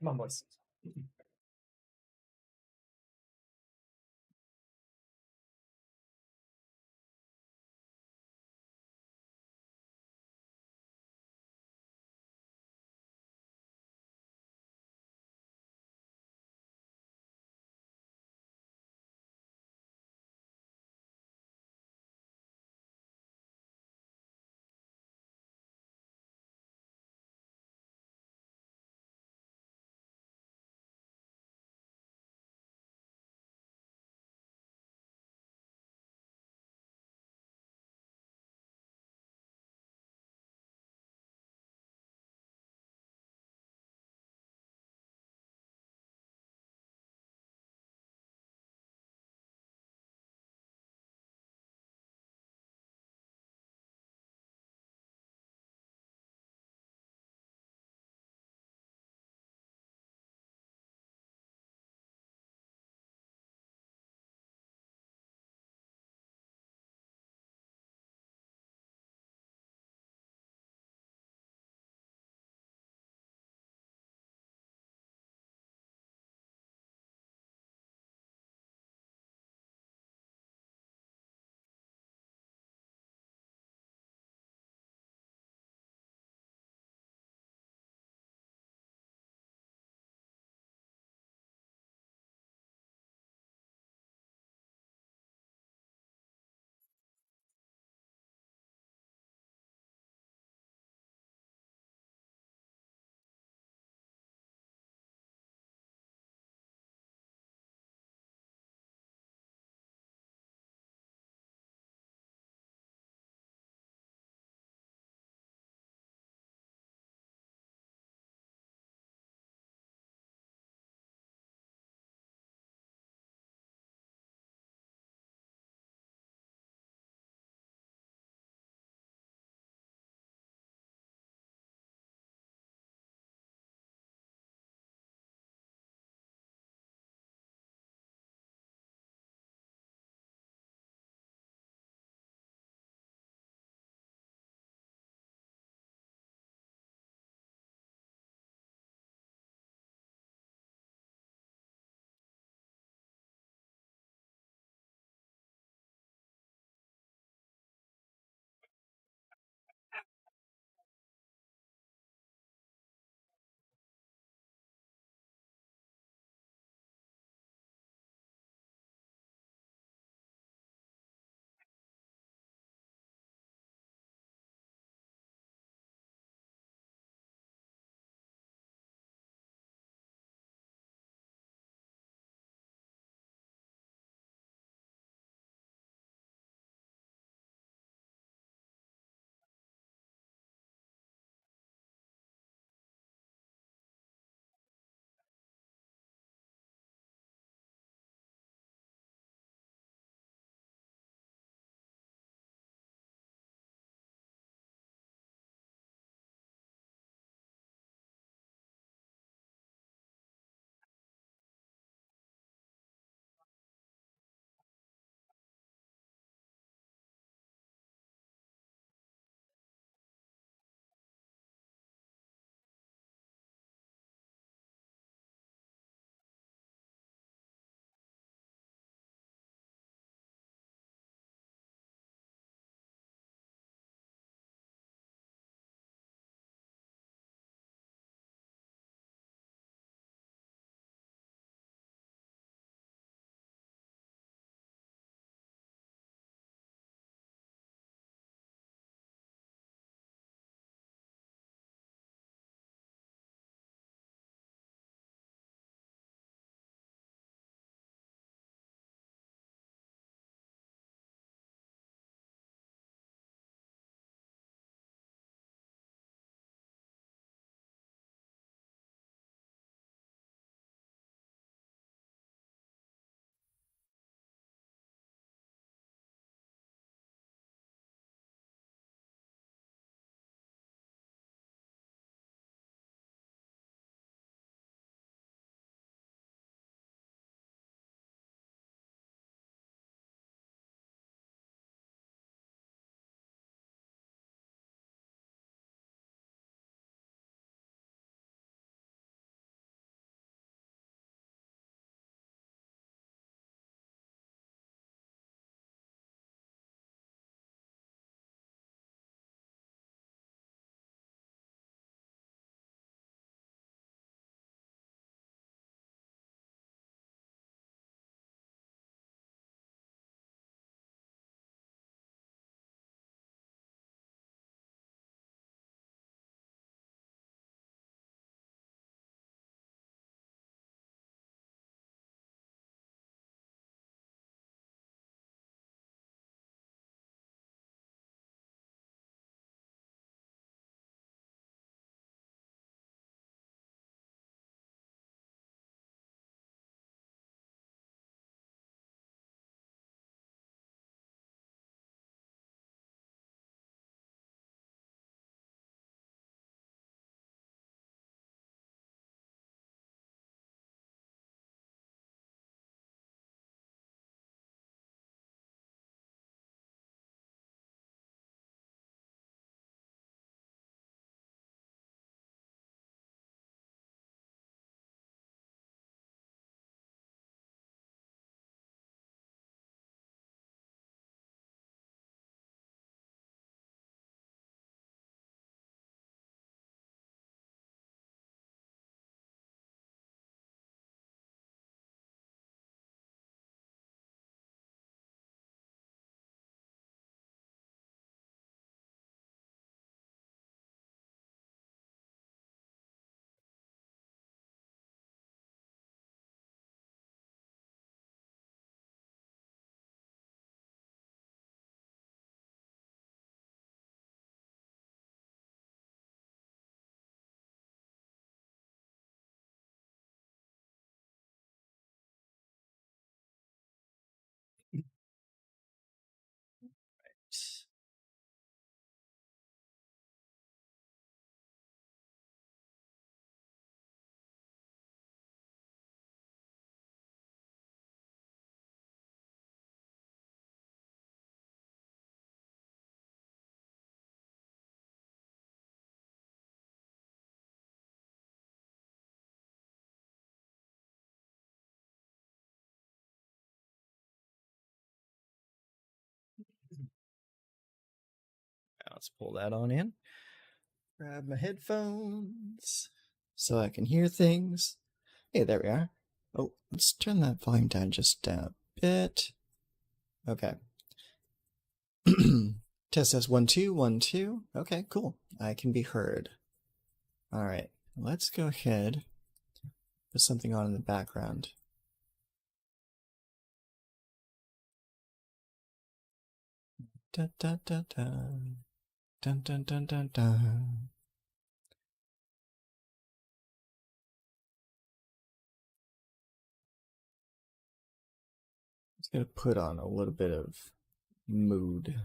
まあもうです。Let's pull that on in. Grab my headphones so I can hear things. Hey, there we are. Oh, let's turn that volume down just a bit. Okay. Test 1 2 1 2. Okay, cool. I can be heard. All right, let's go ahead. Put something on in the background. Da da da da. Dun dun dun dun dun. It's gonna put on a little bit of mood.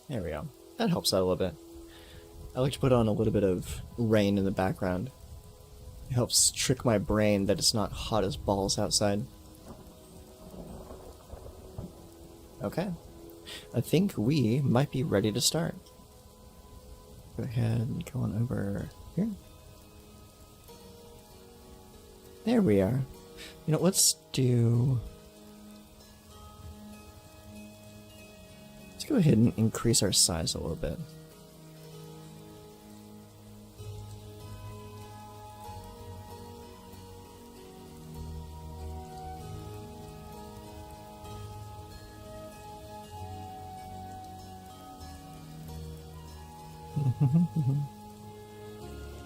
There we go. That helps out a little bit. I like to put on a little bit of rain in the background. It helps trick my brain that it's not hot as balls outside. Okay. I think we might be ready to start. Go ahead and go on over here. There we are. You know, let's go ahead and increase our size a little bit.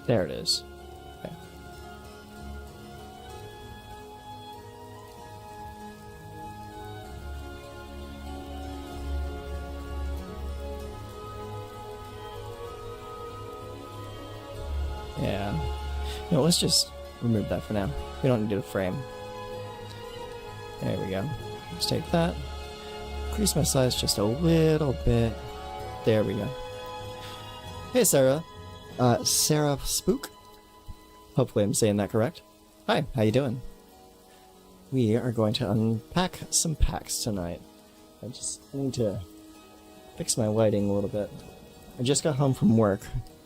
There it is. Okay. Yeah. No, let's just remove that for now. We don't need a frame. There we go. Let's take that. Increase my size just a little bit. There we go. Hey, Sarah. Sarah Spook? Hopefully I'm saying that correct. Hi, how you doing? We are going to unpack some packs tonight. I just need to fix my lighting a little bit. I just got home from work,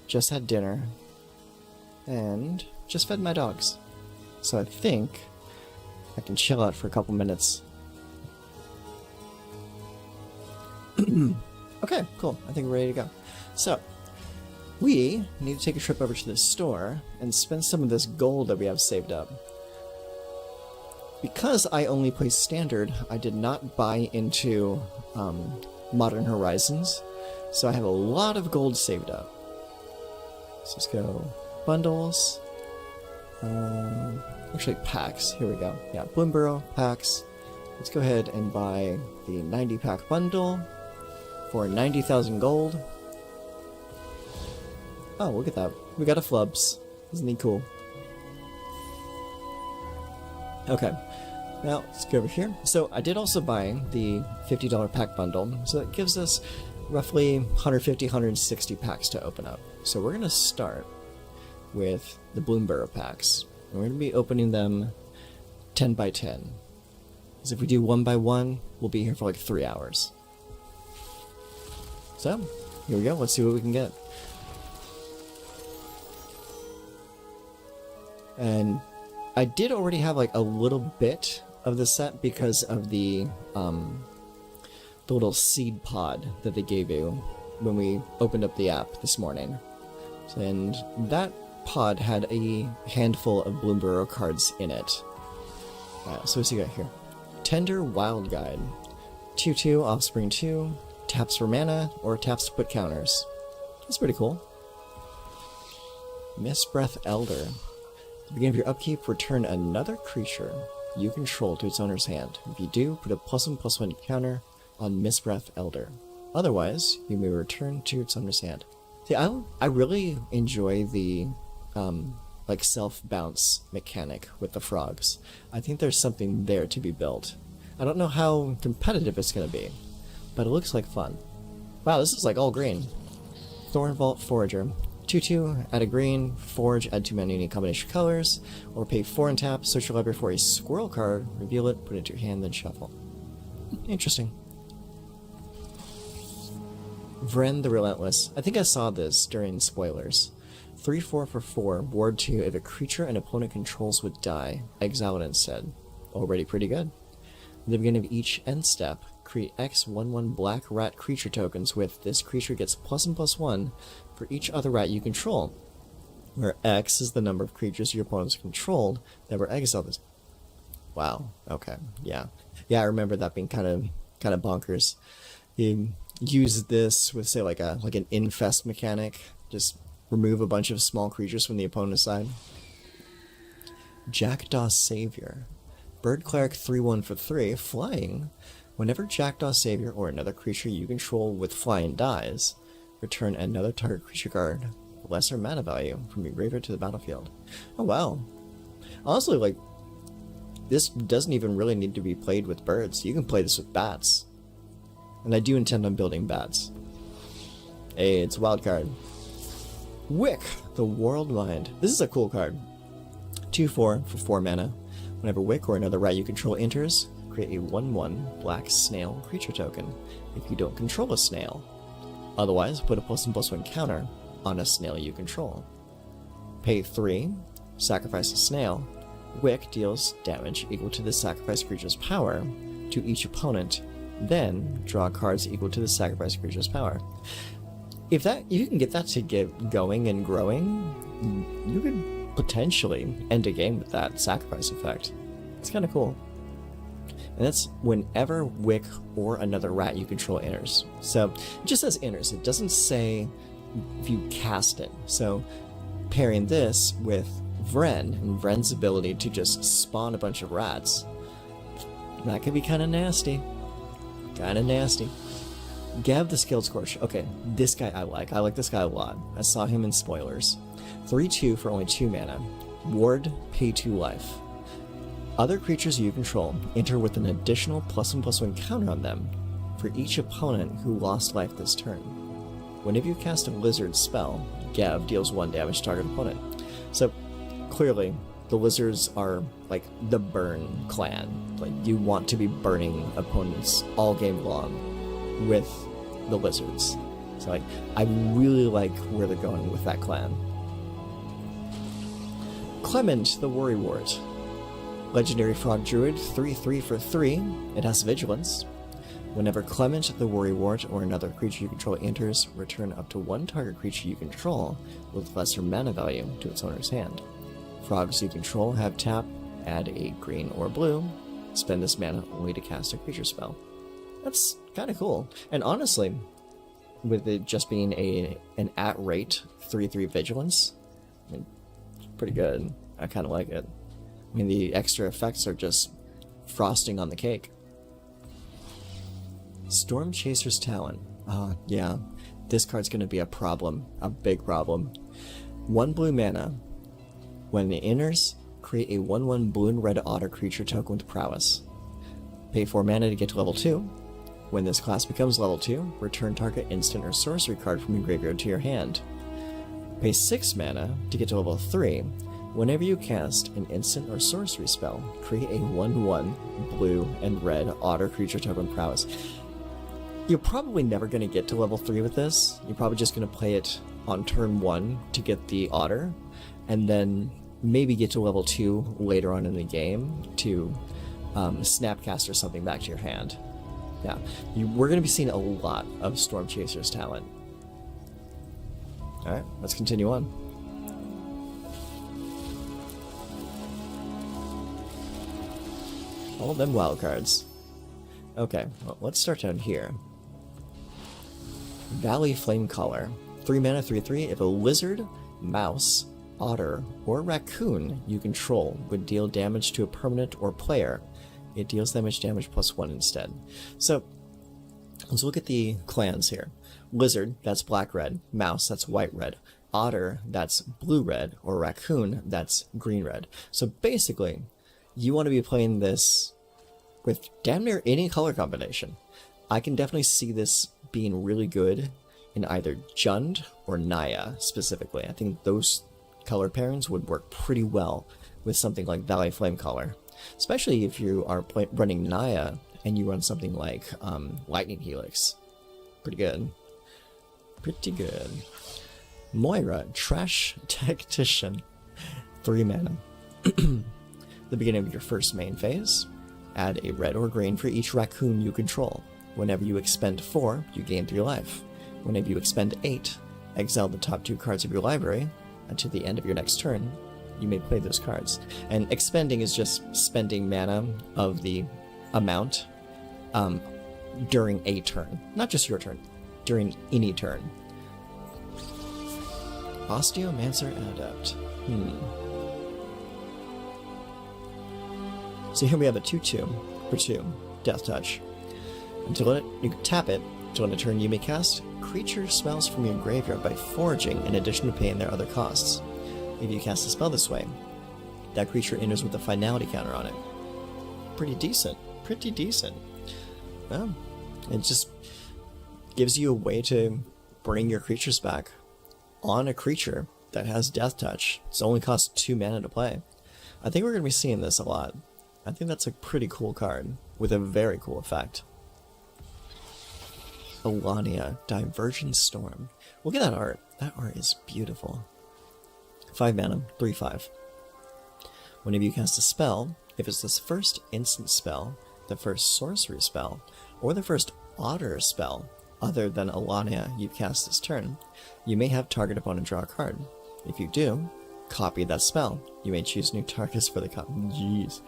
just had dinner, and just fed my dogs. So I think I can chill out for a couple minutes. Okay, cool. I think we're ready to go. So, we need to take a trip over to the store and spend some of this gold that we have saved up. Because I only play Standard, I did not buy into Modern Horizons, so I have a lot of gold saved up. So let's go bundles. Actually, packs. Here we go. Yeah, Bloomburrow packs. Let's go ahead and buy the 90-pack bundle for 90,000 gold. Oh, look at that. We got a Flubs. Isn't he cool? Okay. Now, let's go over here. So, I did also buy the $50 pack bundle. So, that gives us roughly 150, 160 packs to open up. So, we're going to start with the Bloomburrow packs. And we're going to be opening them 10 by 10. Because if we do 1 by 1, we'll be here for like 3 hours. So, here we go. Let's see what we can get. And I did already have like a little bit of the set because of the little seed pod that they gave you when we opened up the app this morning. And that pod had a handful of Bloomburrow cards in it. So what's he got here? Tender Wild Guide. 2/2, Offspring 2, taps for mana, or taps to put counters. That's pretty cool. Mistbreath Elder. At the beginning of your upkeep, return another creature you control to its owner's hand. If you do, put a +1/+1 counter on Mistbreath Elder. Otherwise, you may return to its owner's hand. See, I really enjoy the like self-bounce mechanic with the frogs. I think there's something there to be built. I don't know how competitive it's going to be, but it looks like fun. Wow, this is like all green. Thornvault Forager. 2/2, add a green, forge, add 2 mana unique combination colors, or pay 4 and tap, search your library for a squirrel card, reveal it, put it into your hand, then shuffle. Interesting. Vren the Relentless. I think I saw this during spoilers. 3/4 for 4, ward 2. If a creature an opponent controls would die, exile it instead. Already pretty good. At the beginning of each end step, create X 1/1 black rat creature tokens with this creature gets +1/+1 for each other rat you control, where X is the number of creatures your opponents controlled that were exiled. Wow, okay, yeah. Yeah, I remember that being kind of bonkers. You use this with, say, like an infest mechanic, just remove a bunch of small creatures from the opponent's side. Jackdaw Savior. Bird Cleric 3/1 for 3, flying. Whenever Jackdaw Savior or another creature you control with flying dies, return another target creature card, lesser mana value, from your graveyard to the battlefield. Oh wow. Honestly, like, this doesn't even really need to be played with birds. You can play this with bats. And I do intend on building bats. Hey, it's a wild card. Wick, the World Mind. This is a cool card. 2/4 for 4 mana. Whenever Wick or another rat you control enters, create a 1/1 black snail creature token if you don't control a snail. Otherwise, put a +1/+1 counter on a snail you control. Pay 3, sacrifice a snail. Wick deals damage equal to the sacrificed creature's power to each opponent. Then draw cards equal to the sacrificed creature's power. If you can get that to get going and growing, you could potentially end a game with that sacrifice effect. It's kind of cool. And that's whenever Wick or another rat you control enters. So it just says enters. It doesn't say if you cast it. So pairing this with Vren and Vren's ability to just spawn a bunch of rats, that could be kind of nasty. Kind of nasty. Gav the Skilled Scorch. Okay, this guy I like. I like this guy a lot. I saw him in spoilers. 3/2 for only 2 mana. Ward, pay 2 life. Other creatures you control enter with an additional +1/+1 counter on them for each opponent who lost life this turn. Whenever you cast a lizard spell, Gav deals 1 damage to target opponent. So clearly, the lizards are like the burn clan. Like, you want to be burning opponents all game long with the lizards. So like, I really like where they're going with that clan. Clement, the Worrywart. Legendary Frog Druid, 3/3 for 3. It has Vigilance. Whenever Clement, the Worrywart, or another creature you control enters, return up to 1 target creature you control with lesser mana value to its owner's hand. Frogs you control have tap, add a green or blue, spend this mana only to cast a creature spell. That's kind of cool. And honestly, with it just being an at-rate 3/3 Vigilance, I mean, pretty good. I kind of like it. I mean, the extra effects are just frosting on the cake. Storm Chaser's Talent. Yeah. This card's going to be a problem. A big problem. 1 blue mana. When it enters, create a 1/1 blue and red otter creature token with prowess. Pay 4 mana to get to level 2. When this class becomes level 2, return target instant or sorcery card from your graveyard to your hand. Pay 6 mana to get to level 3. Whenever you cast an instant or sorcery spell, create a 1/1 blue and red otter creature token with prowess. You're probably never going to get to level 3 with this. You're probably just going to play it on turn 1 to get the otter, and then maybe get to level 2 later on in the game to snapcast or something back to your hand. Yeah, we're going to be seeing a lot of Storm Chaser's Talent. Alright, let's continue on. All them wild cards. Okay, well, let's start down here. Valley Flamecaller. 3 mana, 3/3. If a lizard, mouse, otter, or raccoon you control would deal damage to a permanent or player, it deals damage +1 instead. So, let's look at the clans here. Lizard, that's black-red. Mouse, that's white-red. Otter, that's blue-red. Or raccoon, that's green-red. So basically, you want to be playing this with damn near any color combination. I can definitely see this being really good in either Jund or Naya specifically. I think those color pairings would work pretty well with something like Valley Flamecaller. Especially if you are running Naya and you run something like Lightning Helix. Pretty good. Pretty good. Moira, Trash Tactician, 3 mana. The beginning of your first main phase, add a red or green for each raccoon you control. Whenever you expend 4, you gain 3 life. Whenever you expend 8, exile the top 2 cards of your library, and to the end of your next turn, you may play those cards. And expending is just spending mana of the amount during a turn. Not just your turn, during any turn. Osteomancer Adept. So here we have a 2/2 for 2, Death Touch. You can tap it. Until end of turn, you may cast creature spells from your graveyard by foraging in addition to paying their other costs. If you cast a spell this way, that creature enters with a finality counter on it. Pretty decent. Pretty decent. Well, it just gives you a way to bring your creatures back on a creature that has Death Touch. It only costs 2 mana to play. I think we're going to be seeing this a lot. I think that's a pretty cool card with a very cool effect. Alania, Divergent Storm. Look at that art. That art is beautiful. 5 mana, 3/5. Whenever you cast a spell, if it's this first instant spell, the first sorcery spell, or the first otter spell other than Alania you cast this turn, you may have target opponent draw a card. If you do, copy that spell. You may choose new targets for the copy. Jeez.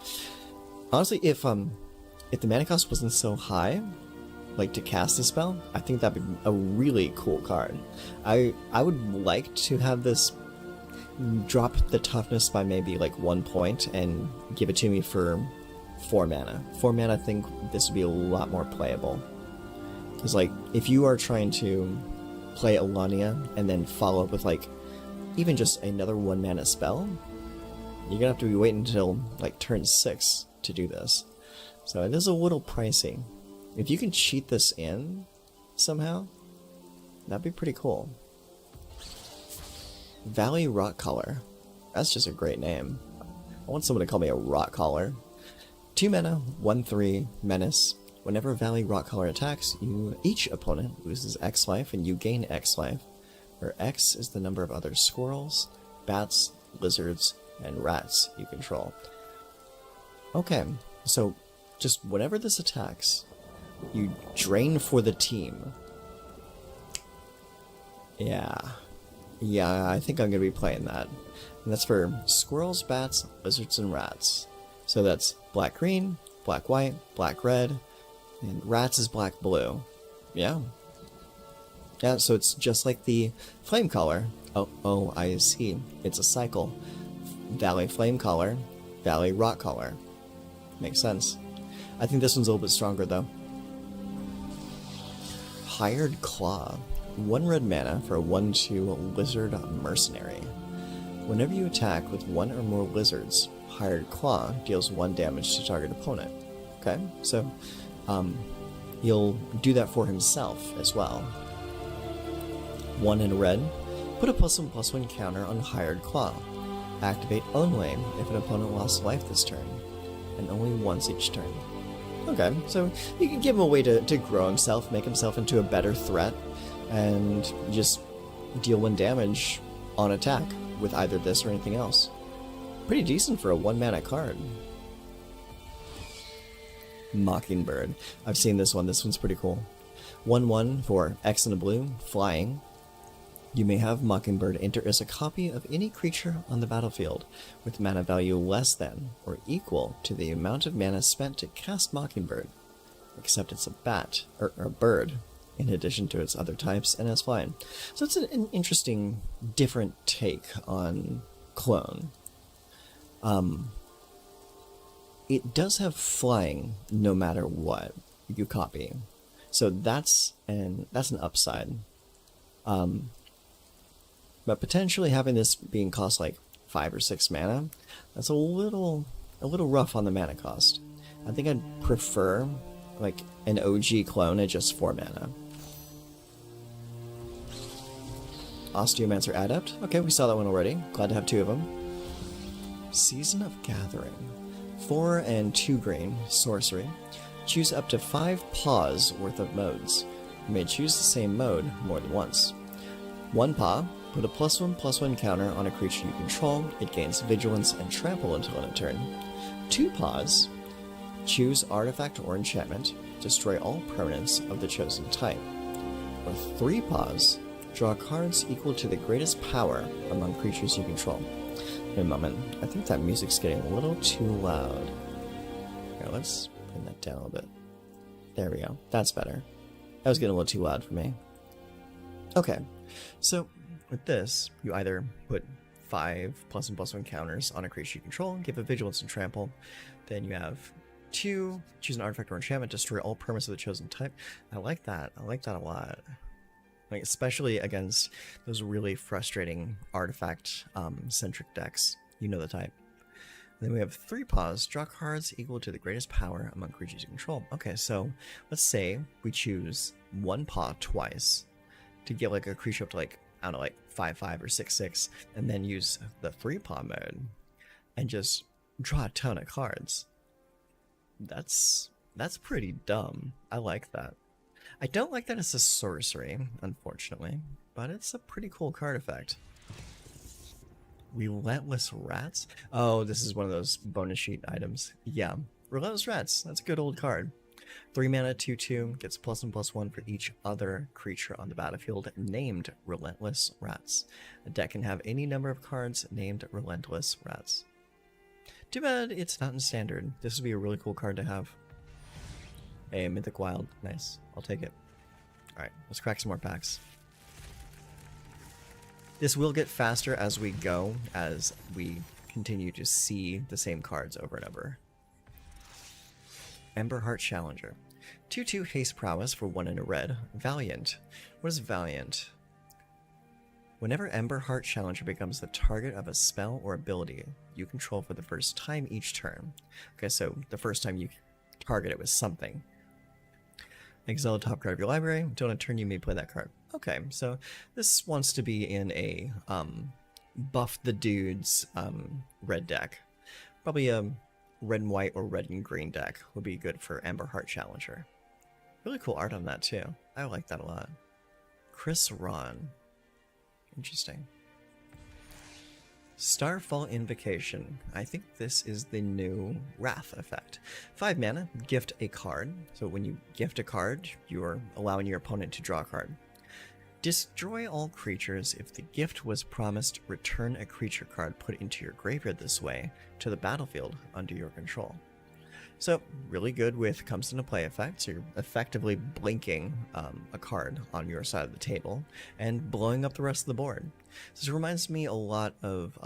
Honestly, if the mana cost wasn't so high, like to cast a spell, I think that'd be a really cool card. I would like to have this drop the toughness by maybe like 1 point and give it to me for 4 mana. 4 mana, I think this would be a lot more playable. Because like, if you are trying to play Alania and then follow up with like even just another 1 mana spell, you're gonna have to be waiting until like turn 6 to do this. So it is a little pricey. If you can cheat this in somehow, that'd be pretty cool. Valley Rockcaller. That's just a great name. I want someone to call me a Rockcaller. 2 mana, 1/3, Menace. Whenever Valley Rockcaller attacks, each opponent loses X life and you gain X life, where X is the number of other squirrels, bats, lizards, and rats you control. Okay, so just whenever this attacks, you drain for the team. Yeah, I think I'm going to be playing that. And that's for squirrels, bats, lizards, and rats. So that's black-green, black-white, black-red, and rats is black-blue. Yeah, so it's just like the Flamecaller. Oh, I see. It's a cycle. Valley Flamecaller, Valley Rockcaller. Makes sense. I think this one's a little bit stronger, though. Hired Claw. 1 red mana for a 1/2 Lizard Mercenary. Whenever you attack with 1 or more lizards, Hired Claw deals 1 damage to target opponent. Okay, so he'll do that for himself as well. 1 in red, put a +1/+1 counter on Hired Claw. Activate only if an opponent lost life this turn, and only once each turn. Okay, so you can give him a way to grow himself, make himself into a better threat, and just deal 1 damage on attack with either this or anything else. Pretty decent for a 1 mana card. Mockingbird. I've seen this one. This one's pretty cool. 1/1 for X and a blue, flying. You may have Mockingbird enter as a copy of any creature on the battlefield with mana value less than or equal to the amount of mana spent to cast Mockingbird, except it's a bat, or a bird, in addition to its other types, and has flying. So it's an interesting, different take on Clone. It does have flying no matter what you copy, so that's an upside. But potentially having this being cost like 5 or 6 mana, that's a little rough on the mana cost. I think I'd prefer like an OG clone at just 4 mana. Osteomancer Adept. Okay, we saw that one already. Glad to have 2 of them. Season of Gathering. 4 and 2 green, sorcery. Choose up to 5 paws worth of modes. You may choose the same mode more than once. 1 paw, put a +1/+1 counter on a creature you control. It gains Vigilance and Trample until end of turn. 2 pause. Choose Artifact or Enchantment. Destroy all permanents of the chosen type. Or 3 pause. Draw cards equal to the greatest power among creatures you control. Wait a moment. I think that music's getting a little too loud. Here, let's bring that down a little bit. There we go. That's better. That was getting a little too loud for me. Okay, so with this, you either put 5 +1/+1 counters on a creature you control, give it Vigilance and Trample. Then you have 2, choose an artifact or enchantment, destroy all permanents of the chosen type. I like that. I like that a lot. Like, especially against those really frustrating artifact centric decks. You know the type. Then we have 3 pause, draw cards equal to the greatest power among creatures you control. Okay, so let's say we choose 1 paw twice to get like a creature up to like, I don't know, like 5/5 or 6/6, and then use the 3 paw mode and just draw a ton of cards. That's pretty dumb. I like that. I don't like that it's a sorcery, unfortunately, but it's a pretty cool card effect. Relentless Rats? Oh, this is one of those bonus sheet items. Yeah, Relentless Rats. That's a good old card. 3 mana, 2/2, gets +1/+1 for each other creature on the battlefield named Relentless Rats. A deck can have any number of cards named Relentless Rats. Too bad it's not in standard. This would be a really cool card to have. A Mythic Wild. Nice. I'll take it. Alright, let's crack some more packs. This will get faster as we go, as we continue to see the same cards over and over. Emberheart Challenger. 2/2 Haste Prowess for 1 and a red. Valiant. What is Valiant? Whenever Emberheart Challenger becomes the target of a spell or ability you control for the first time each turn. Okay, so the first time you target it with something. Exile the top card of your library. Until end of turn, you may play that card. Okay, so this wants to be in a buff the dudes red deck. Probably a red and white or red and green deck would be good for Emberheart Challenger. Really cool art on that too. I like that a lot. Chris Ron. Interesting. Starfall Invocation. I think this is the new Wrath effect. 5 mana, gift a card. So when you gift a card, you're allowing your opponent to draw a card. Destroy all creatures. If the gift was promised, return a creature card put into your graveyard this way to the battlefield under your control. So really good with comes into play effect. So you're effectively blinking a card on your side of the table and blowing up the rest of the board. So this reminds me a lot of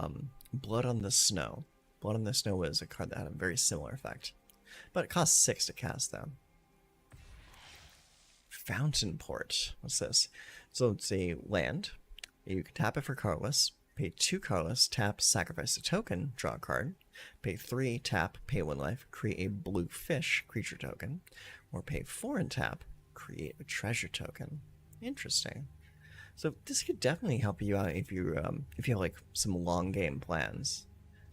Blood on the Snow. Blood on the Snow was a card that had a very similar effect, but it costs 6 to cast though. Fountain Port. What's this? So it's a land. You can tap it for colorless. Pay 2 colorless, tap, sacrifice a token, draw a card. Pay 3, tap, pay 1 life, create a blue fish creature token. Or pay 4 and tap, create a treasure token. Interesting. So this could definitely help you out if you have like some long game plans.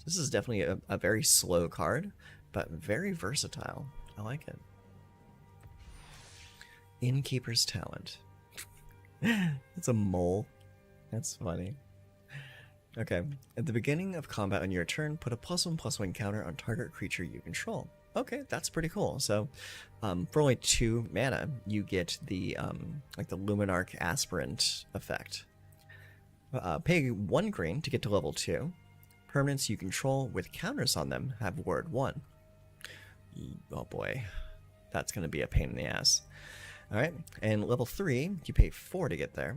This is definitely a very slow card, but very versatile. I like it. Innkeeper's Talent. It's a mole. That's funny. Okay, at the beginning of combat on your turn, put a +1/+1 counter on target creature you control. Okay, that's pretty cool. So, for only 2 mana, you get the like the Luminarch Aspirant effect. Pay 1 green to get to level 2. Permanents you control with counters on them have word 1. Oh boy, that's going to be a pain in the ass. All right, and level 3, you pay 4 to get there.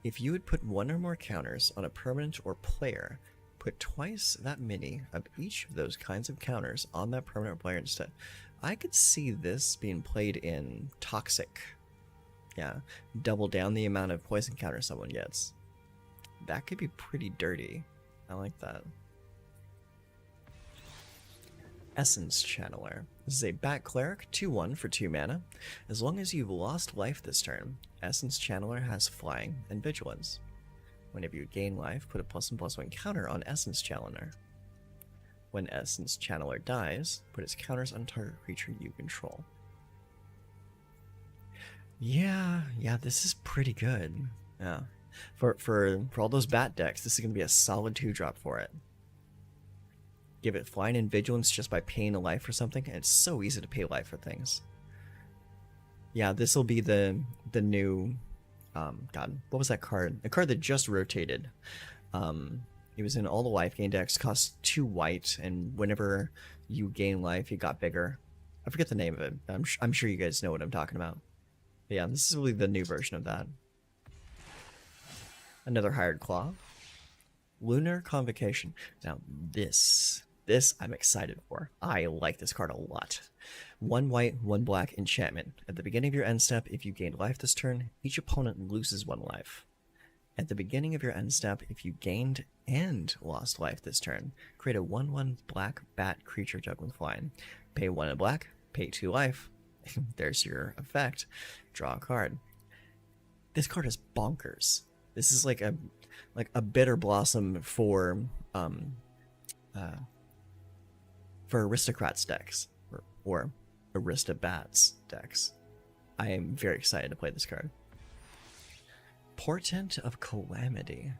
If you would put 1 or more counters on a permanent or player, put twice that many of each of those kinds of counters on that permanent or player instead. I could see this being played in Toxic. Yeah, double down the amount of poison counters someone gets. That could be pretty dirty. I like that. Essence Channeler. This is a Bat Cleric, 2/1 for 2 mana. As long as you've lost life this turn, Essence Channeler has Flying and Vigilance. Whenever you gain life, put a +1/+1 counter on Essence Channeler. When Essence Channeler dies, put its counters on target creature you control. Yeah, this is pretty good. Yeah. For all those bat decks, this is gonna be a solid 2-drop for it. Give it flying and vigilance just by paying a life for something, and it's so easy to pay life for things. Yeah, this will be the new God, what was that card? A card that just rotated. It was in all the life gain decks, cost 2 white, and whenever you gain life, it got bigger. I forget the name of it. I'm sure you guys know what I'm talking about. But yeah, this is really the new version of that. Another Hired Claw. Lunar Convocation. Now this I'm excited for. I like this card a lot. 1 white, 1 black enchantment. At the beginning of your end step, if you gained life this turn, each opponent loses 1 life. At the beginning of your end step, if you gained and lost life this turn, create a 1/1 black bat creature token with flying. Pay 1 in black, pay 2 life. There's your effect. Draw a card. This card is bonkers. This is like a bitter blossom for aristocrats decks or aristobats decks. I am very excited to play this card. Portent of Calamity.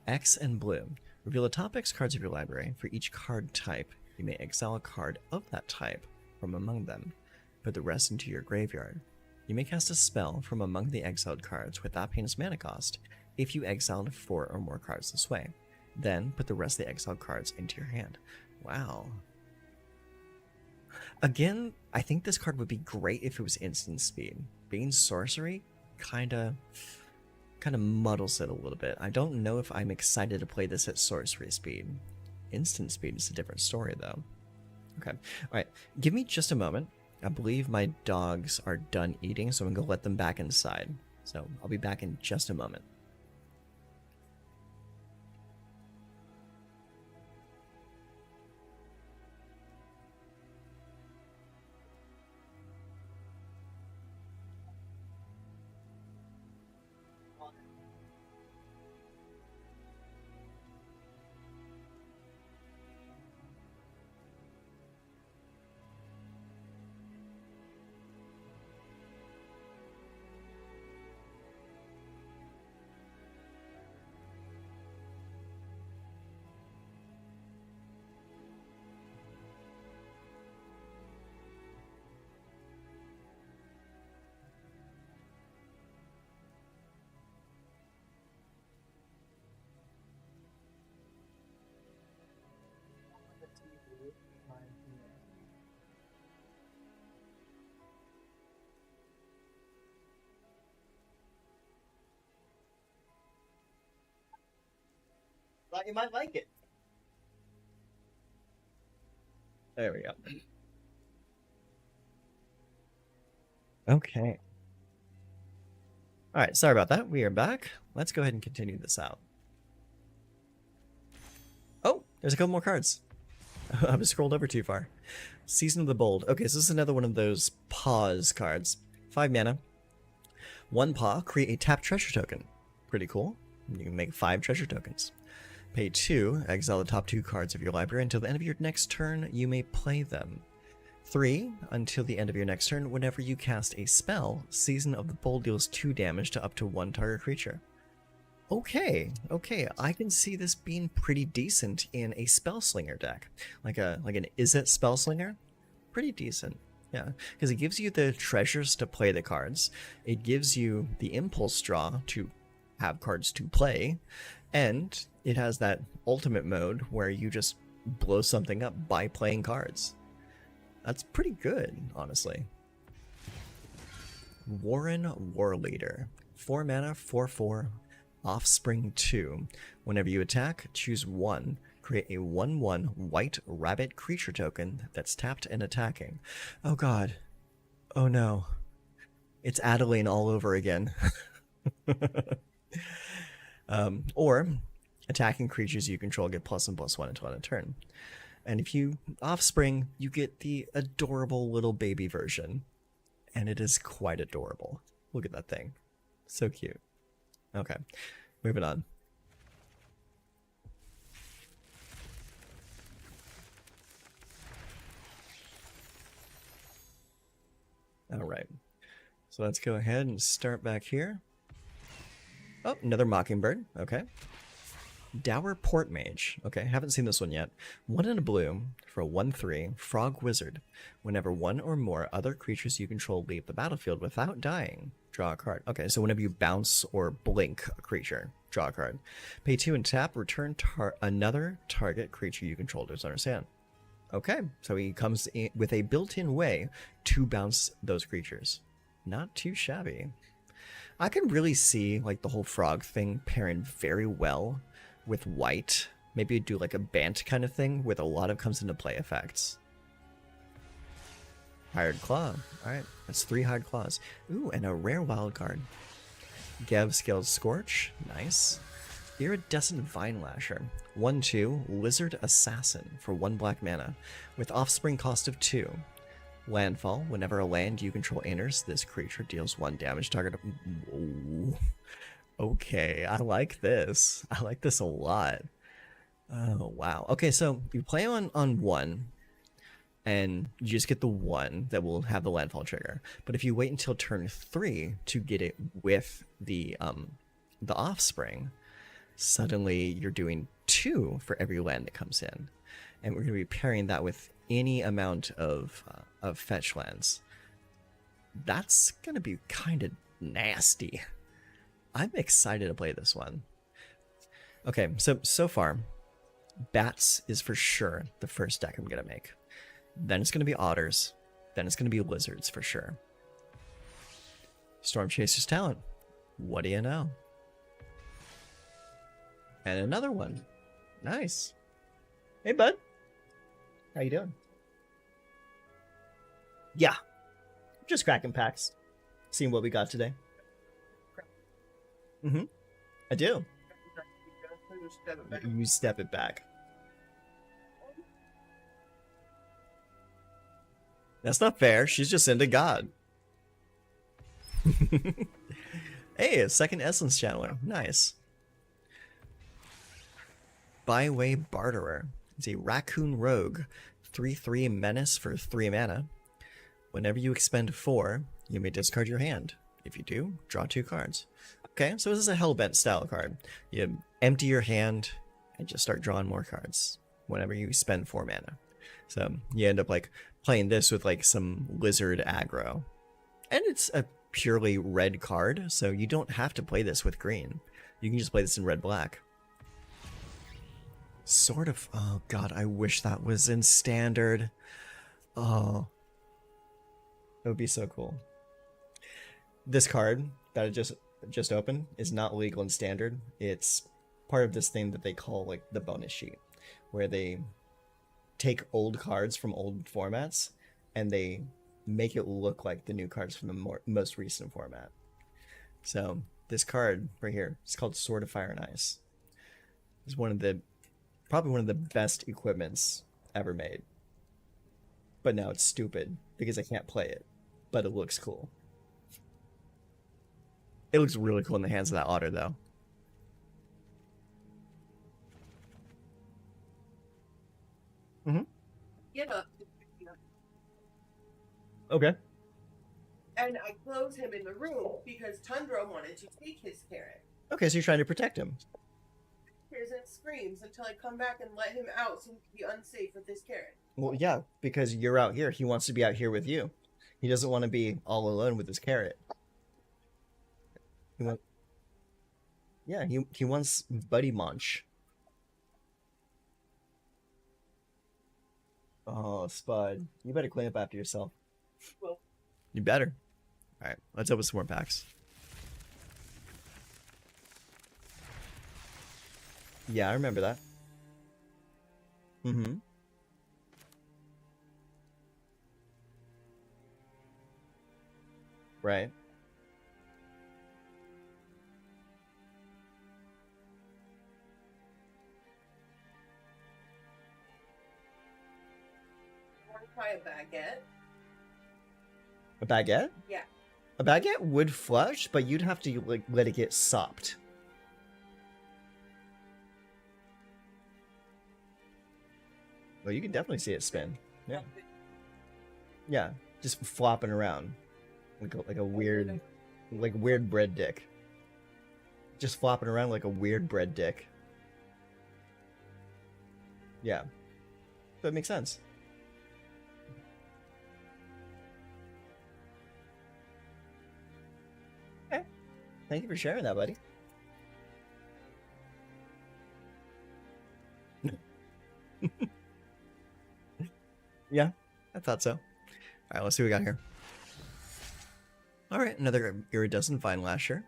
X and blue. Reveal the top X cards of your library. For each card type, you may exile a card of that type from among them. Put the rest into your graveyard. You may cast a spell from among the exiled cards without paying its mana cost if you exiled 4 or more cards this way. Then put the rest of the exiled cards into your hand. Wow. Again, I think this card would be great if it was instant speed. Being sorcery kind of muddles it a little bit. I don't know if I'm excited to play this at sorcery speed. Instant speed is a different story though. Okay, alright, give me just a moment. I believe my dogs are done eating, so I'm gonna go let them back inside. So I'll be back in just a moment. Thought you might like it. There we go. Okay. Alright, sorry about that. We are back. Let's go ahead and continue this out. Oh, there's a couple more cards. I was scrolled over too far. Season of the Bold. Okay, so this is another one of those pause cards. 5 mana. 1 paw, create a tap treasure token. Pretty cool. You can make 5 treasure tokens. Pay 2, exile the top 2 cards of your library. Until the end of your next turn, you may play them. 3, until the end of your next turn, whenever you cast a spell, Season of the Bold deals 2 damage to up to 1 target creature. Okay, I can see this being pretty decent in a Spellslinger deck. Like an Izzet Spellslinger? Pretty decent, yeah. Because it gives you the treasures to play the cards, it gives you the impulse draw to have cards to play, and it has that ultimate mode where you just blow something up by playing cards. That's pretty good, honestly. Warren Warleader. 4 mana, 4/4, Offspring 2. Whenever you attack, choose 1. Create a 1/1 white rabbit creature token that's tapped and attacking. Oh god. Oh no. It's Adeline all over again. Or attacking creatures you control get +1/+1 until end of turn. And if you Offspring, you get the adorable little baby version. And it is quite adorable. Look at that thing. So cute. Okay, moving on. All right, so let's go ahead and start back here. Oh, another Mockingbird. Okay. Dour Port Mage. Okay, haven't seen this one yet. 1 and a blue for a 1/3 Frog Wizard. Whenever one or more other creatures you control leave the battlefield without dying, draw a card. Okay, so whenever you bounce or blink a creature, draw a card. Pay 2 and tap, return another target creature you control to its owner's hand. Okay, so he comes in with a built-in way to bounce those creatures. Not too shabby. I can really see like the whole frog thing pairing very well with white. Maybe do like a Bant kind of thing with a lot of comes into play effects. Hired Claw. Alright, that's 3 Hired Claws. Ooh, and a rare wild card. Gev Scaled Scorch. Nice. Iridescent Vine Lasher. 1/2 Lizard Assassin for 1 black mana with offspring cost of 2. Landfall. Whenever a land you control enters, this creature deals 1 damage target. Ooh. Okay, I like this. I like this a lot. Oh, wow. Okay, so you play on 1, and you just get the 1 that will have the landfall trigger. But if you wait until turn 3 to get it with the offspring, suddenly you're doing 2 for every land that comes in. And we're going to be pairing that with any amount of fetch lands. That's going to be kind of nasty. I'm excited to play this one. Okay, so far, Bats is for sure the first deck I'm going to make. Then it's going to be Otters. Then it's going to be Lizards for sure. Storm Chaser's Talent. What do you know? And another one. Nice. Hey, bud. How you doing? Yeah. Just cracking packs. Seeing what we got today. Mm-hmm. I do. You step it back. That's not fair. She's just into God. Hey, a second Essence Channeler. Nice. Byway Barterer. It's a Raccoon Rogue. 3/3 Menace for 3 mana. Whenever you expend 4, you may discard your hand. If you do, draw 2 cards. Okay, so this is a Hellbent style card. You empty your hand and just start drawing more cards whenever you spend 4 mana. So you end up like playing this with like some lizard aggro. And it's a purely red card, so you don't have to play this with green. You can just play this in red-black. Sort of. Oh god, I wish that was in standard. Oh. That would be so cool. This card that I just opened is not legal in standard. It's part of this thing that they call like the bonus sheet, where they take old cards from old formats and they make it look like the new cards from the most recent format. So this card right here, it's called Sword of Fire and Ice. It's probably one of the best equipments ever made. But now it's stupid because I can't play it, but it looks cool. It looks really cool in the hands of that otter, though. Mm-hmm. Get up. Okay. And I close him in the room because Tundra wanted to take his carrot. Okay, so you're trying to protect him. Hears and screams until I come back and let him out so he can be unsafe with his carrot. Well, yeah, because you're out here. He wants to be out here with you. He doesn't want to be all alone with his carrot. Yeah, he wants Buddy Munch. Oh, Spud. You better clean up after yourself. Well, you better. Alright, let's open some more packs. Yeah, I remember that. Mm-hmm. Right. try a baguette. A baguette? Yeah. A baguette would flush, but you'd have to like let it get sopped. Well, you can definitely see it spin. Yeah. Yeah, just flopping around like a weird bread dick. just flopping around like a weird bread dick. Yeah. That makes sense. Okay. Thank you for sharing that, buddy. Yeah, I thought so. Alright, let's see what we got here. Alright, another Iridescent Vine Lasher.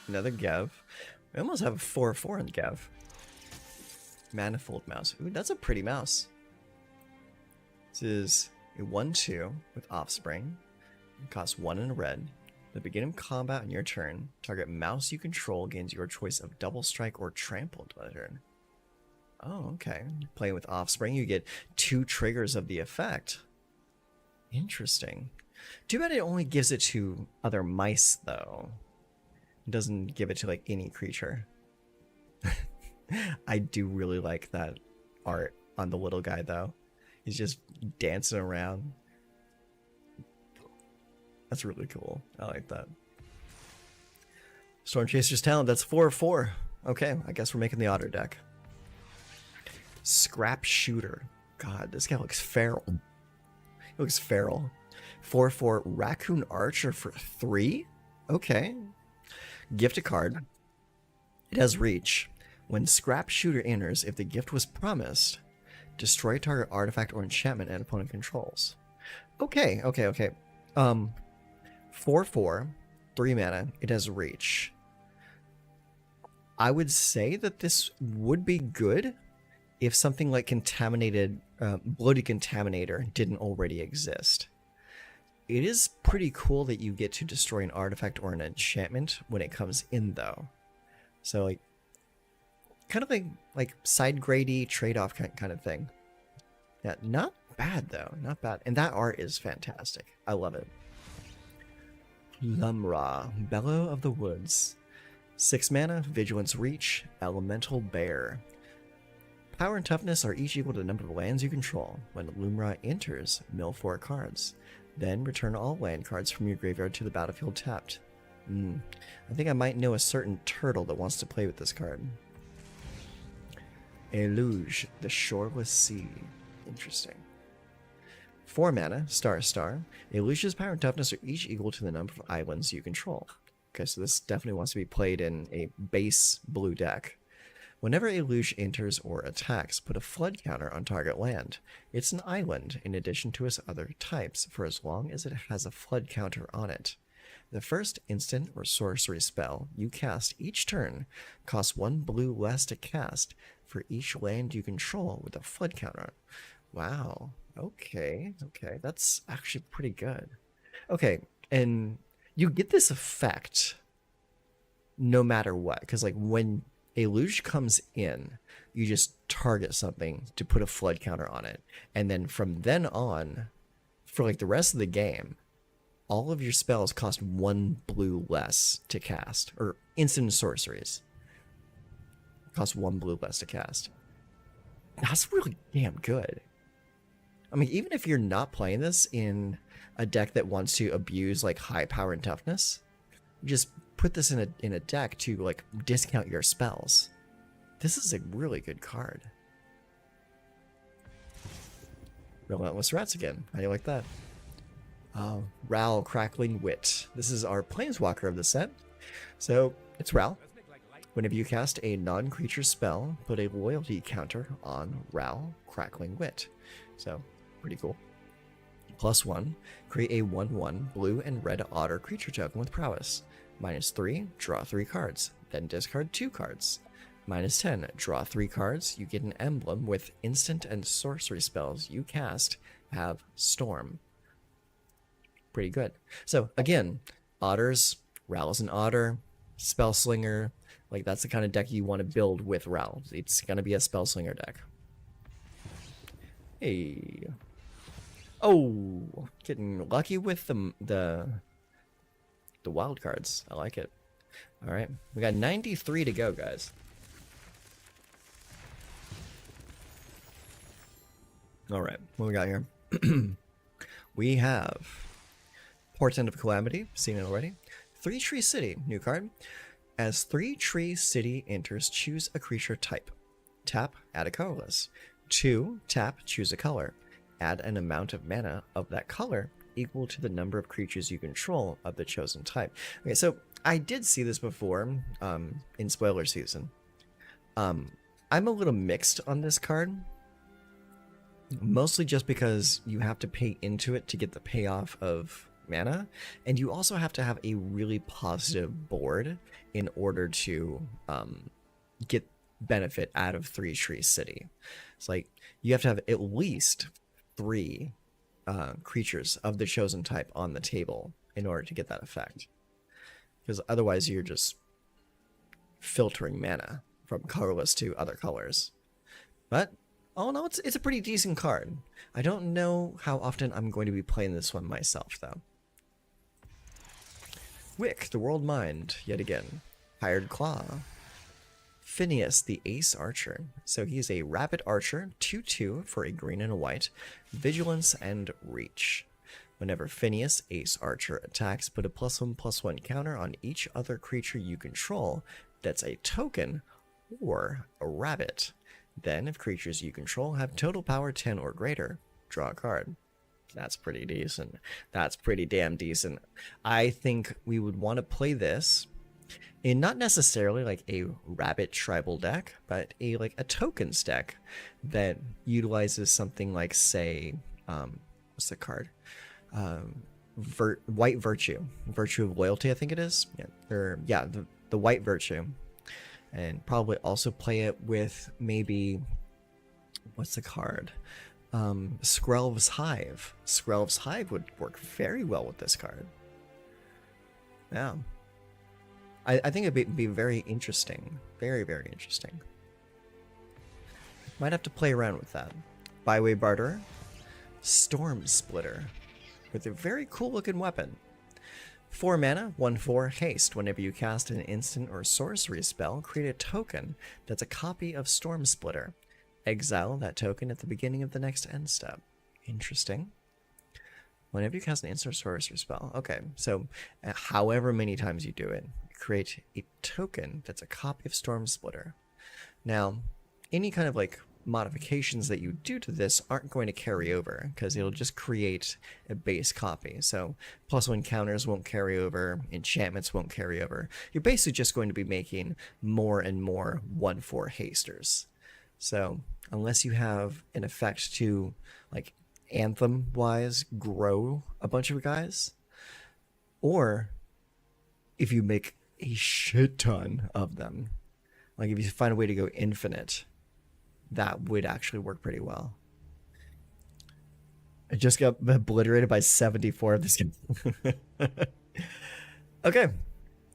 Another Gev. We almost have a 4/4 in Gev. Manifold Mouse. Ooh, that's a pretty mouse. This is a 1/2 with Offspring. It costs 1 in red. At the beginning of combat on your turn, target mouse you control gains your choice of Double Strike or Trampled on a turn. Oh, okay. Playing with Offspring, you get 2 triggers of the effect. Interesting. Too bad it only gives it to other mice, though. It doesn't give it to, like, any creature. I do really like that art on the little guy, though. He's just dancing around. That's really cool. I like that. Storm Chaser's Talent, that's 4/4. Okay, I guess we're making the otter deck. Scrap Shooter. God, this guy looks feral. He looks feral. 4/4 Raccoon Archer for 3? Okay. Gift a card. It has reach. When Scrap Shooter enters, if the gift was promised, destroy target artifact or enchantment an opponent controls. Okay. 4/4, 3 mana, it has reach. I would say that this would be good if something like Contaminated, Bloated Contaminator didn't already exist. It is pretty cool that you get to destroy an artifact or an enchantment when it comes in, though. So, like, kind of like side grady trade-off kind of thing. Yeah, not bad, though. Not bad. And that art is fantastic. I love it. Lumra, Bellow of the Woods. 6 mana, Vigilance Reach, Elemental Bear. Power and Toughness are each equal to the number of lands you control. When Lumra enters, mill 4 cards. Then return all land cards from your graveyard to the battlefield tapped. I think I might know a certain turtle that wants to play with this card. Eluge, the Shoreless Sea. Interesting. 4 mana, Star. Eluge's power and toughness are each equal to the number of islands you control. Okay, so this definitely wants to be played in a base blue deck. Whenever Eluge enters or attacks, put a flood counter on target land. It's an island in addition to its other types, for as long as it has a flood counter on it. The first instant or sorcery spell you cast each turn costs 1 blue less to cast for each land you control with a flood counter. Wow. Okay. That's actually pretty good. Okay, and you get this effect no matter what, because like when Eluge comes in, you just target something to put a flood counter on it, and then from then on, for like the rest of the game, all of your spells cost 1 blue less to cast, or instant sorceries cost 1 blue less to cast. That's really damn good. I mean, even if you're not playing this in a deck that wants to abuse like high power and toughness, you just put this in a deck to like discount your spells. This is a really good card. Relentless Rats again. How do you like that? Ral, Crackling Wit. This is our Planeswalker of the set. So it's Ral. Whenever you cast a non-creature spell, put a loyalty counter on Ral, Crackling Wit. So pretty cool. +1, create a 1/1 blue and red otter creature token with prowess. -3, draw 3 cards, then discard 2 cards. -10, draw 3 cards, you get an emblem with instant and sorcery spells you cast have Storm. Pretty good. So again, otters, Ral is an otter, Spellslinger, like that's the kind of deck you want to build with Ral. It's gonna be a Spellslinger deck. Hey. Oh, getting lucky with the wild cards. I like it. All right, we got 93 to go, guys. All right, what we got here? We have Portent of Calamity, seen it already. Three Tree City, new card. As Three Tree City enters, choose a creature type. Tap, add a colorless. 2, tap, choose a color. Add an amount of mana of that color equal to the number of creatures you control of the chosen type. Okay, so I did see this before in spoiler season. I'm a little mixed on this card. Mostly just because you have to pay into it to get the payoff of mana, and you also have to have a really positive board in order to get benefit out of Three Tree City. It's like you have to have at least 3 creatures of the chosen type on the table in order to get that effect, because otherwise you're just filtering mana from colorless to other colors. But oh no, it's a pretty decent card. I don't know how often I'm going to be playing this one myself, though. Wick, the World Mind, yet again. Hired Claw. Phineas, the Ace Archer. So he's a Rapid Archer, 2/2 for a green and a white, Vigilance and Reach. Whenever Phineas, Ace Archer, attacks, put a +1/+1 counter on each other creature you control that's a token or a rabbit. Then, if creatures you control have total power 10 or greater, draw a card. That's pretty decent. That's pretty damn decent. I think we would want to play this in not necessarily like a rabbit tribal deck, but a tokens deck that utilizes something like, say, what's the card? White Virtue. Virtue of Loyalty, I think it is. Yeah, the White Virtue. And probably also play it with maybe, what's the card? Skrelv's Hive. Skrelv's Hive would work very well with this card. Yeah. I think it'd be very interesting. Very, very interesting. Might have to play around with that. Byway Barterer. Storm Splitter. With a very cool looking weapon. 4 mana, 1/4 haste. Whenever you cast an instant or sorcery spell, create a token that's a copy of Storm Splitter. Exile that token at the beginning of the next end step. Interesting. Whenever you cast an instant or sorcery spell. Okay, so however many times you do it, create a token that's a copy of Storm Splitter. Now, any kind of modifications that you do to this aren't going to carry over, because it'll just create a base copy. So +1 counters won't carry over, enchantments won't carry over. You're basically just going to be making more and more 1/4 hasters. So unless you have an effect to anthem wise grow a bunch of guys, or if you make a shit ton of them, if you find a way to go infinite, that would actually work pretty well. I just got obliterated by 74 of this game. Okay.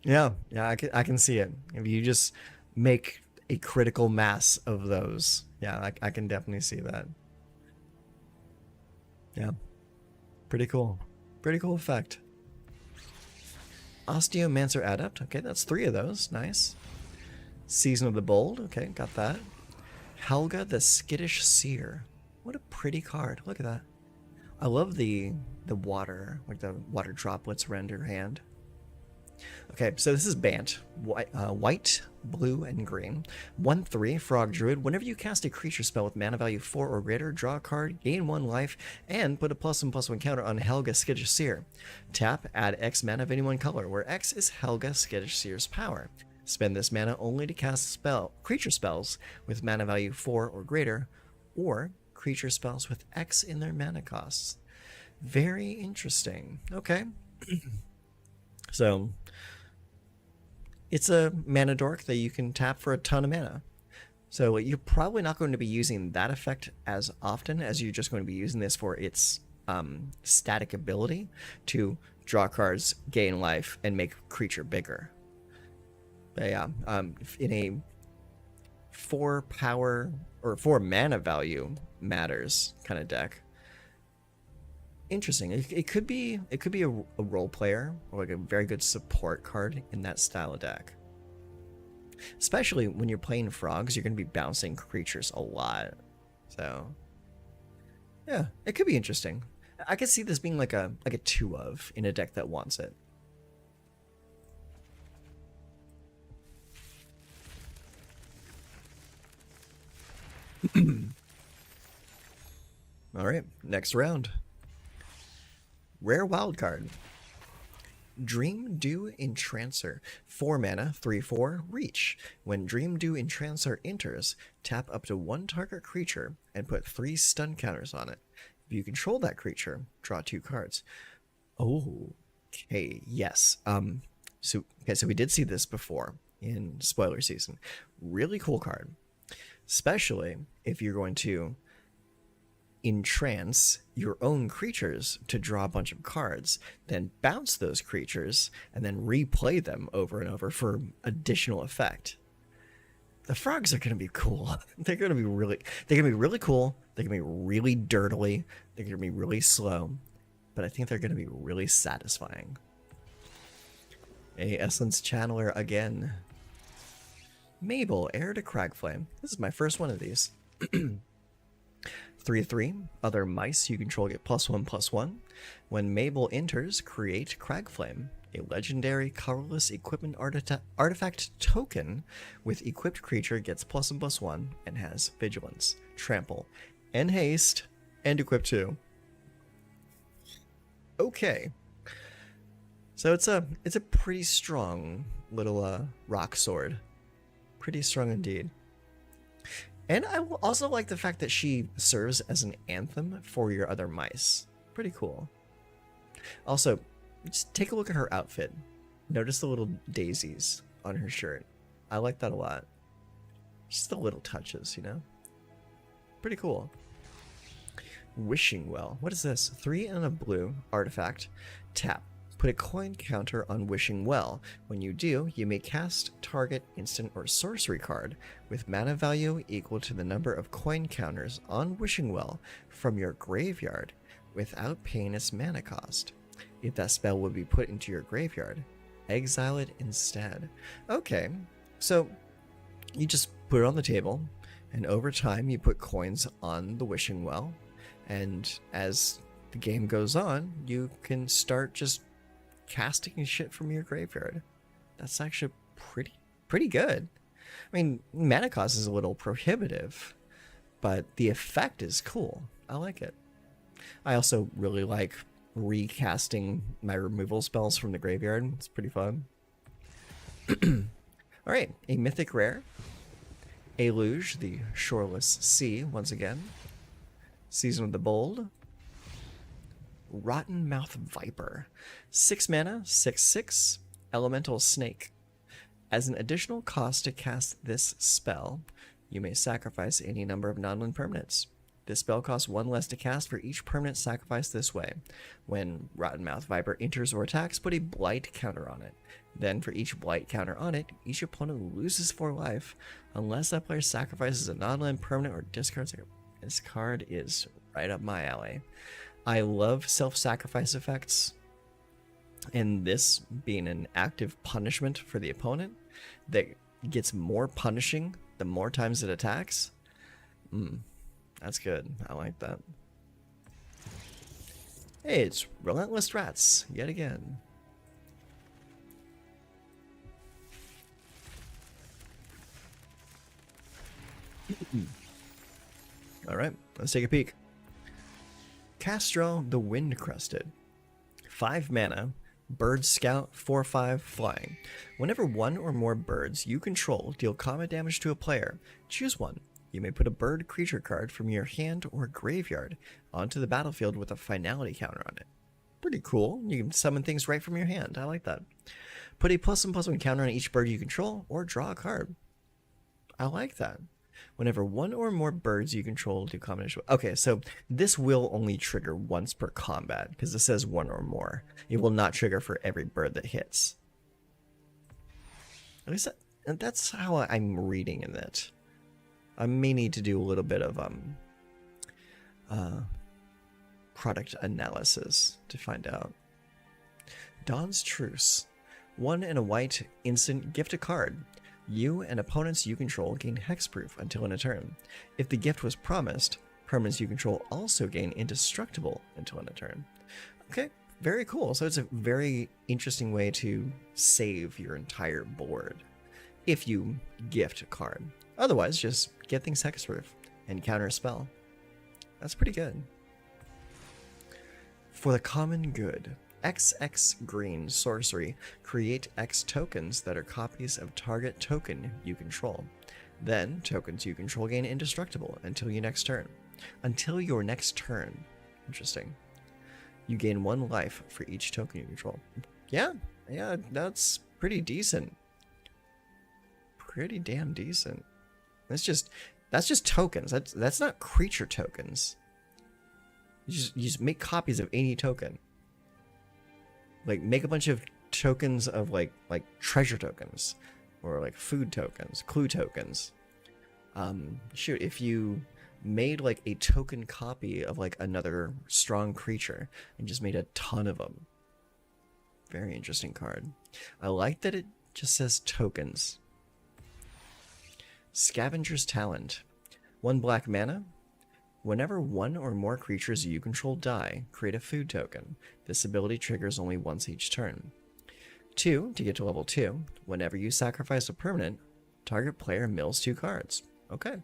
Yeah, I can see it. If you just make a critical mass of those, yeah, I can definitely see that. Yeah. Pretty cool. Pretty cool effect. Osteomancer Adept. Okay, that's 3 of those. Nice. Season of the Bold. Okay, got that. Helga the Skittish Seer. What a pretty card. Look at that. I love the water, the water droplets around her hand. Okay, so this is Bant. White, blue, and green. 1/3 Frog Druid. Whenever you cast a creature spell with mana value 4 or greater, draw a card, gain 1 life, and put a +1/+1 counter on Helga Skittish Seer. Tap, add X mana of any one color, where X is Helga Skittish Seer's power. Spend this mana only to cast creature spells with mana value 4 or greater, or creature spells with X in their mana costs. Very interesting. Okay. So, it's a mana dork that you can tap for a ton of mana. So you're probably not going to be using that effect as often as you're just going to be using this for its static ability to draw cards, gain life, and make creature bigger. But yeah, in a 4 power or 4 mana value matters kind of deck. Interesting. It could be a role player or a very good support card in that style of deck. Especially when you're playing frogs, you're going to be bouncing creatures a lot. So yeah, it could be interesting. I could see this being like a 2 of in a deck that wants it. Alright, next round. Rare wildcard. Dream Dew Entrancer. 4 mana, 3/4, reach. When Dream Dew Entrancer enters, tap up to 1 target creature and put 3 stun counters on it. If you control that creature, draw 2 cards. Oh, okay, yes. So we did see this before in spoiler season. Really cool card. Especially if you're going to entrance your own creatures to draw a bunch of cards, then bounce those creatures, and then replay them over and over for additional effect. The frogs are going to be cool. They're going to be really cool. They're going to be really dirtily. They're going to be really slow. But I think they're going to be really satisfying. A Essence Channeler again. Mabel, Heir to Cragflame. This is my first one of these. 3/3. Other mice you control get +1/+1. When Mabel enters, create Cragflame, a legendary colorless equipment artifact token with equipped creature gets +1/+1 and has vigilance, trample, and haste, and equip 2. Okay. So it's a pretty strong little rock sword. Pretty strong indeed. And I also like the fact that she serves as an anthem for your other mice. Pretty cool. Also, just take a look at her outfit. Notice the little daisies on her shirt. I like that a lot. Just the little touches, you know? Pretty cool. Wishing Well. What is this? 3 and a blue artifact. Tap. Put a coin counter on Wishing Well. When you do, you may cast target instant or sorcery card with mana value equal to the number of coin counters on Wishing Well from your graveyard without paying its mana cost. If that spell would be put into your graveyard, exile it instead. Okay, so you just put it on the table, and over time you put coins on the Wishing Well, and as the game goes on, you can start just casting shit from your graveyard. That's actually pretty good. I mean, mana cost is a little prohibitive, but the effect is cool. I like it. I also really like recasting my removal spells from the graveyard. It's pretty fun. Alright, a mythic rare. Eluge, the Shoreless Sea, once again. Season of the Bold. Rotten Mouth Viper. 6 mana, 6/6, Elemental Snake. As an additional cost to cast this spell, you may sacrifice any number of non-land permanents. This spell costs 1 less to cast for each permanent sacrificed this way. When Rotten Mouth Viper enters or attacks, put a Blight counter on it. Then for each Blight counter on it, each opponent loses 4 life, unless that player sacrifices a non-land permanent or discards it. This card is right up my alley. I love self-sacrifice effects, and this being an active punishment for the opponent that gets more punishing the more times it attacks. That's good. I like that. Hey, it's Relentless Rats yet again. Alright, let's take a peek. Castro the Wind-Crested. 5 mana, Bird Scout, 4/5, flying. Whenever one or more birds you control deal combat damage to a player, choose one. You may put a bird creature card from your hand or graveyard onto the battlefield with a finality counter on it. Pretty cool. You can summon things right from your hand. I like that. Put a +1/+1 counter on each bird you control or draw a card. I like that. Whenever one or more birds you control do combination. Okay, so this will only trigger once per combat because it says one or more. It will not trigger for every bird that hits. At least that's how I'm reading in it. I may need to do a little bit of product analysis to find out. Dawn's Truce. 1 and a white, instant, gift a card. You and opponents you control gain hexproof until end of turn. If the gift was promised, permanents you control also gain indestructible until end of turn. Okay, very cool. So it's a very interesting way to save your entire board if you gift a card. Otherwise, just get things hexproof. and counter a spell. That's pretty good. For the common good, XX green sorcery. Create X tokens that are copies of target token you control. Then, tokens you control gain indestructible until your next turn. Until your next turn. Interesting. You gain 1 life for each token you control. Yeah, that's pretty decent. Pretty damn decent. That's just tokens. That's not creature tokens. You just make copies of any token. Like, make a bunch of tokens of like treasure tokens, or like food tokens, clue tokens. Shoot, if you made like a token copy of like another strong creature and just made a ton of them. Very interesting card. I like that it just says tokens. Scavenger's Talent. 1 black mana. Whenever 1 or more creatures you control die, create a food token. This ability triggers only once each turn. 2, to get to level 2, whenever you sacrifice a permanent, target player mills 2 cards. Okay.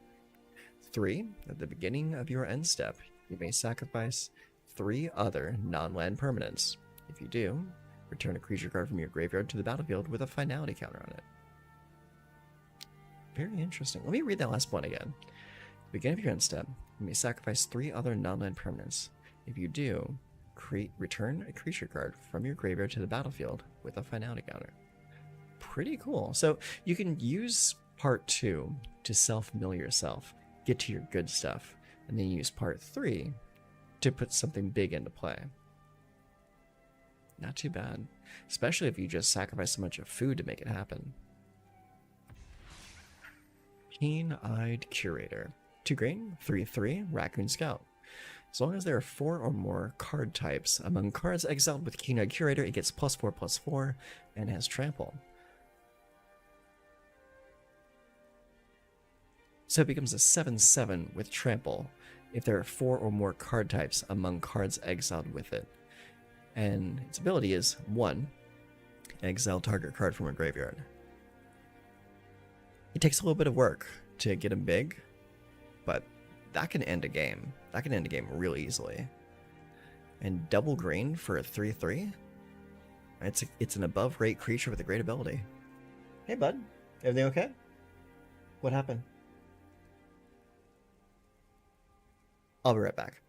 3, at the beginning of your end step, you may sacrifice 3 other non-land permanents. If you do, return a creature card from your graveyard to the battlefield with a finality counter on it. Very interesting. Let me read that last one again. At the beginning of your end step, you may sacrifice 3 other non-land permanents. If you do, return a creature card from your graveyard to the battlefield with a finality counter. Pretty cool. So you can use part 2 to self-mill yourself, get to your good stuff, and then use part 3 to put something big into play. Not too bad. Especially if you just sacrifice a bunch of food to make it happen. Keen-Eyed Curator. 2 green, 3/3, Raccoon Scout. As long as there are 4 or more card types among cards exiled with Keen-Eyed Curator, it gets +4/+4 and has trample. So it becomes a 7/7 with trample if there are 4 or more card types among cards exiled with it. And its ability is 1, exile target card from a graveyard. It takes a little bit of work to get him big, but that can end a game. That can end a game really easily. And double green for a 3/3? It's an above rate creature with a great ability. Hey bud, everything okay? What happened? I'll be right back.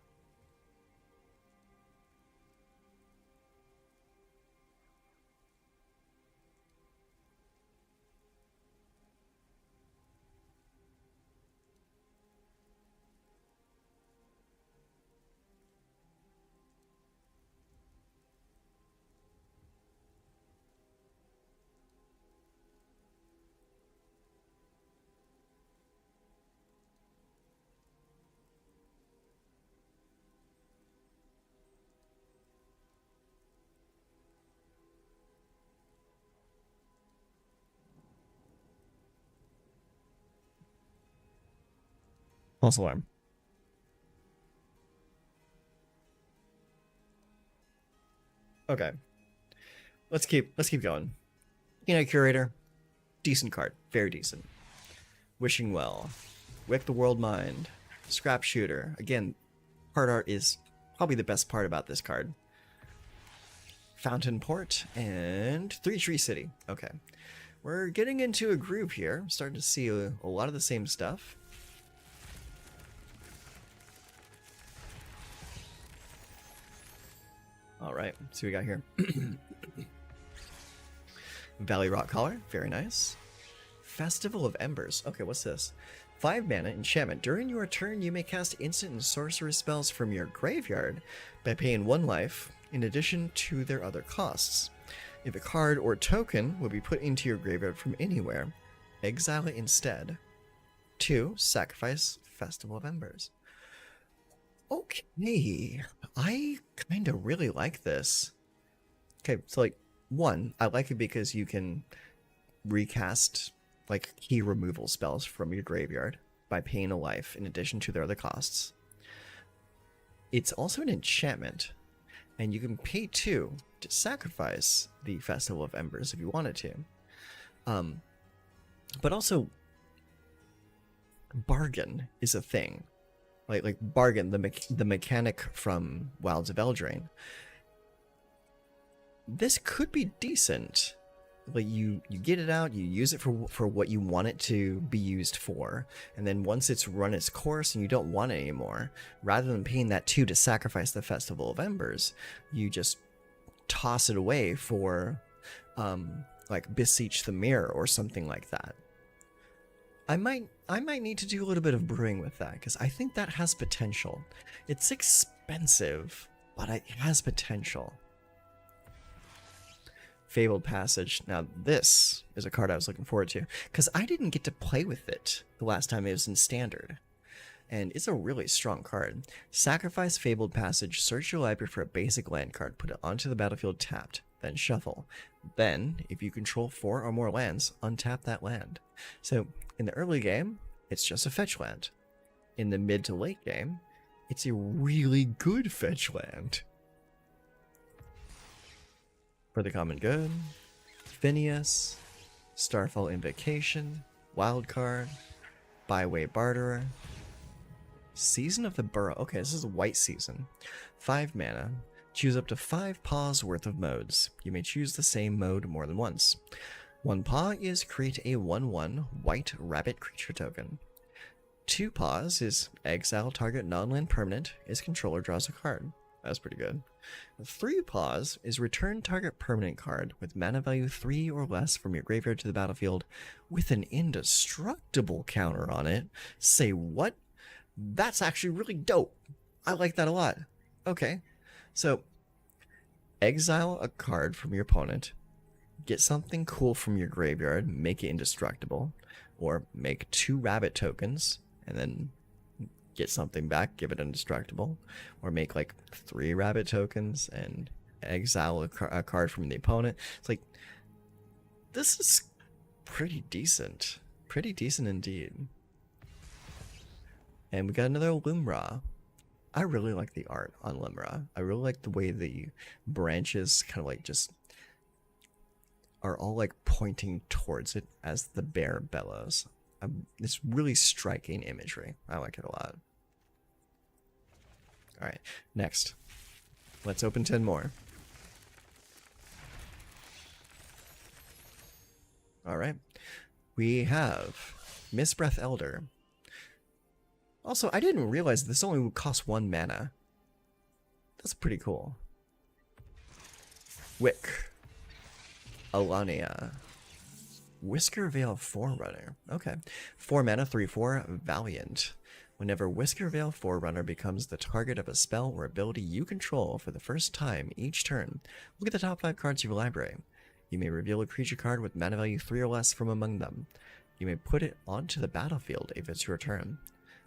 False alarm. Okay. Let's keep going. Curator, decent card, very decent. Wishing Well, Wick the World Mind, Scrap Shooter. Again, card art is probably the best part about this card. Fountain Port and 3 Tree City. Okay. We're getting into a groove here. I'm starting to see a lot of the same stuff. Alright, see what we got here. Valley Rock Collar, very nice. Festival of Embers. Okay, what's this? 5 mana enchantment. During your turn, you may cast instant and sorcery spells from your graveyard by paying 1 life in addition to their other costs. If a card or token will be put into your graveyard from anywhere, exile it instead. 2, sacrifice Festival of Embers. Okay, I kind of really like this. Okay, so like, 1, I like it because you can recast like key removal spells from your graveyard by paying a life in addition to their other costs. It's also an enchantment, and you can pay 2 to sacrifice the Festival of Embers if you wanted to. But also, bargain is a thing. Like bargain, the mechanic from Wilds of Eldraine. This could be decent. Like you get it out, you use it for what you want it to be used for, and then once it's run its course and you don't want it anymore, rather than paying that 2 to sacrifice the Festival of Embers, you just toss it away for like Beseech the Mirror or something like that. I might need to do a little bit of brewing with that, because I think that has potential. It's expensive, but it has potential. Fabled Passage. Now this is a card I was looking forward to, because I didn't get to play with it the last time it was in Standard. And it's a really strong card. Sacrifice Fabled Passage, search your library for a basic land card, put it onto the battlefield tapped, then shuffle. Then, if you control 4 or more lands, untap that land. So, in the early game, it's just a fetch land. In the mid to late game, it's a really good fetch land. For the common good, Phineas, Starfall Invocation, Wildcard, Byway Barterer, Season of the Burrow. Okay, this is a white season. 5 mana. Choose up to 5 paws worth of modes. You may choose the same mode more than once. 1 paw is create a 1/1 white rabbit creature token. 2 paws is exile target non-land permanent. Its controller draws a card. That's pretty good. 3 paws is return target permanent card with mana value 3 or less from your graveyard to the battlefield with an indestructible counter on it. Say what? That's actually really dope. I like that a lot. Okay. So, exile a card from your opponent, get something cool from your graveyard, make it indestructible, or make 2 rabbit tokens, and then get something back, give it indestructible, or make like 3 rabbit tokens and exile a card from the opponent. It's like, this is pretty decent. Pretty decent indeed. And we got another Bloomburrow. I really like the art on Limra. I really like the way the branches kind of like just are all like pointing towards it as the bear bellows. It's really striking imagery. I like it a lot. Alright, next. Let's open 10 more. Alright. We have Mistbreath Elder. Also, I didn't realize this only would cost 1 mana. That's pretty cool. Wick. Alania. Whiskervale Forerunner. Okay. 4 mana, 3/4, Valiant. Whenever Whiskervale Forerunner becomes the target of a spell or ability you control for the first time each turn, look at the top 5 cards of your library. You may reveal a creature card with mana value 3 or less from among them. You may put it onto the battlefield if it's your turn.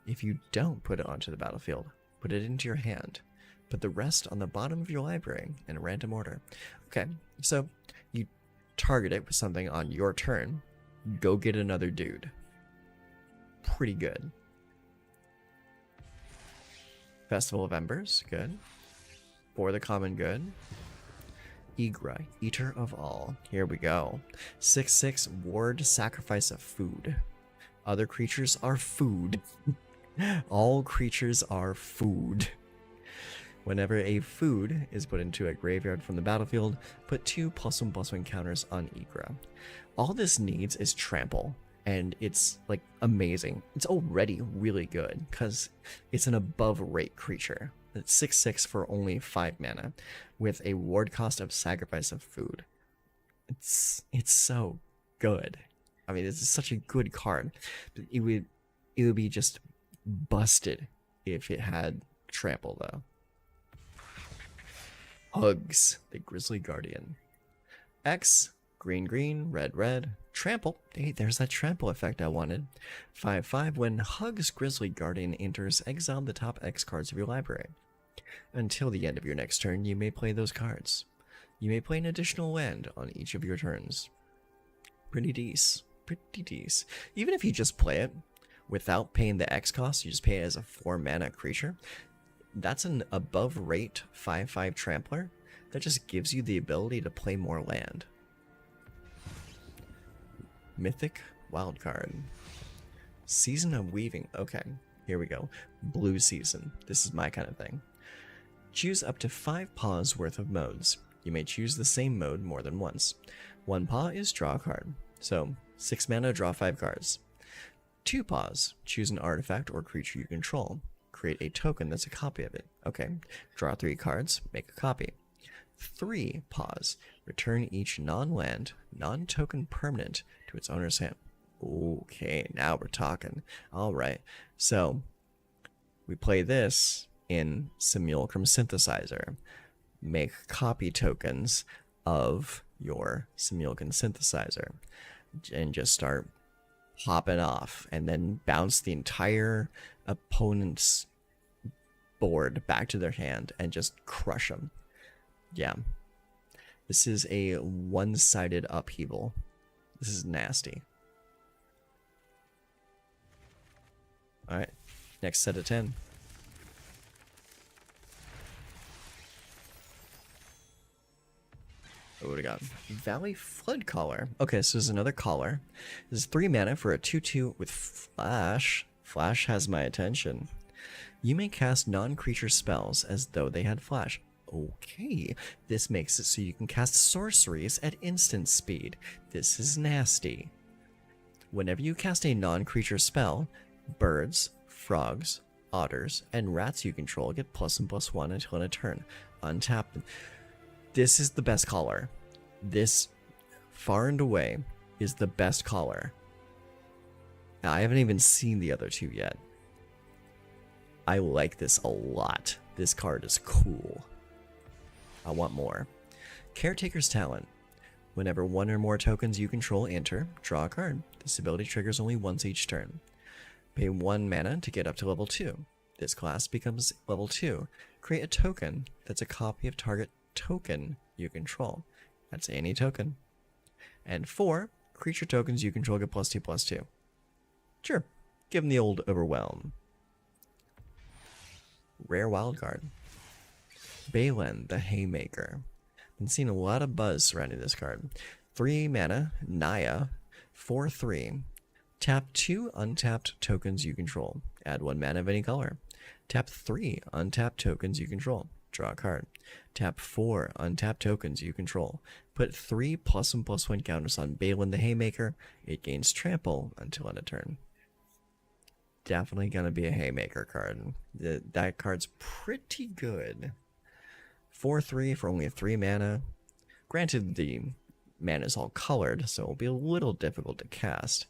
If you don't put it onto the battlefield, put it into your hand. Put the rest on the bottom of your library in a random order. Okay, so you target it with something on your turn. Go get another dude. Pretty good. Festival of Embers, good. For the common good. Igra, Eater of All. Here we go. 6/6 ward, sacrifice of food. Other creatures are food. All creatures are food. Whenever a food is put into a graveyard from the battlefield, put 2 +1/+1 counters on Igra. All this needs is trample, and it's like amazing. It's already really good because it's an above rate creature. It's 6/6 for only 5 mana with a ward cost of sacrifice of food. It's so good. I mean, this is such a good card. It would be just busted if it had trample though. Hugs, the Grizzly Guardian. X, green, red, trample. Hey, there's that trample effect I wanted. 5/5, when Hugs Grizzly Guardian enters, exile the top X cards of your library. Until the end of your next turn, you may play those cards. You may play an additional land on each of your turns. Pretty decent. Even if you just play it without paying the X cost, you just pay it as a 4 mana creature. That's an above rate 5/5 trampler that just gives you the ability to play more land. Mythic Wildcard. Season of Weaving. Okay, here we go. Blue Season. This is my kind of thing. Choose up to 5 paws worth of modes. You may choose the same mode more than once. 1 paw is draw a card. So, 6 mana, draw 5 cards. 2 paws. Choose an artifact or creature you control. Create a token that's a copy of it. Okay, draw 3 cards, make a copy. 3 paws. Return each non-land, non-token permanent to its owner's hand. Okay, now we're talking. Alright, so we play this in Simulacrum Synthesizer. Make copy tokens of your Simulacrum Synthesizer and just start popping off, and then bounce the entire opponent's board back to their hand and just crush them. Yeah. This is a one-sided upheaval. This is nasty. Alright, next set of 10. What do we got? Valley Flood Caller. Okay, so there's another caller. This is 3 mana for a 2/2 with Flash. Flash has my attention. You may cast non-creature spells as though they had Flash. Okay, this makes it so you can cast sorceries at instant speed. This is nasty. Whenever you cast a non-creature spell, birds, frogs, otters, and rats you control get +1/+1 until in a turn. Untap them. This is the best caller. This, far and away, is the best caller. Now, I haven't even seen the other two yet. I like this a lot. This card is cool. I want more. Caretaker's Talent. Whenever 1 or more tokens you control enter, draw a card. This ability triggers only once each turn. Pay 1 mana to get up to level 2. This class becomes level 2. Create a token that's a copy of target token you control. That's any token. And 4 creature tokens you control get +2/+2. Sure, give them the old Overwhelm. Rare wildcard. Balin the Haymaker. Been seeing a lot of buzz surrounding this card. 3 mana, Naya, 4/3. Tap 2 untapped tokens you control. Add 1 mana of any color. Tap 3 untapped tokens you control. Draw a card. Tap 4 untapped tokens you control. Put 3 +1/+1 counters on Balin the Haymaker. It gains trample until end of turn. Definitely gonna be a Haymaker card. That card's pretty good. 4/3 for only 3 mana. Granted, the mana is all colored, so it'll be a little difficult to cast.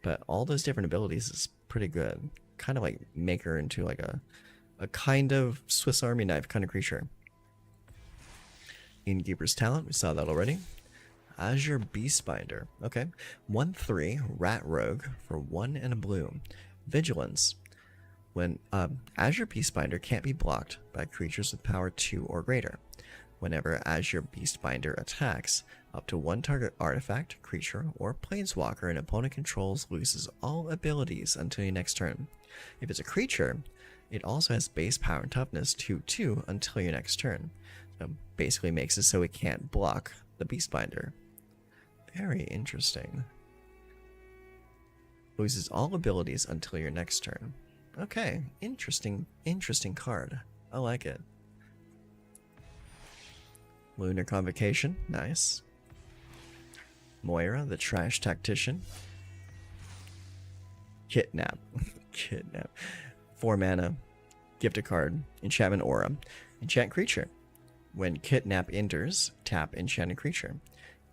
But all those different abilities is pretty good. Kind of like make her into like a kind of Swiss Army knife kind of creature. Innkeeper's Talent, we saw that already. Azure Beastbinder. Okay. 1/3 Rat Rogue for 1 and a blue. Vigilance. When Azure Beastbinder can't be blocked by creatures with power 2 or greater. Whenever Azure Beastbinder attacks, up to 1 target artifact, creature, or planeswalker an opponent controls loses all abilities until your next turn. If it's a creature, it also has base power and toughness 2/2 until your next turn. So basically makes it so it can't block the Beastbinder. Very interesting. Loses all abilities until your next turn. Okay, interesting card. I like it. Lunar Convocation, nice. Moira, the Trash Tactician. Kidnap. Kidnap. 4 mana. Gift a card. Enchantment Aura. Enchant creature. When Kidnap enters, tap enchanted creature.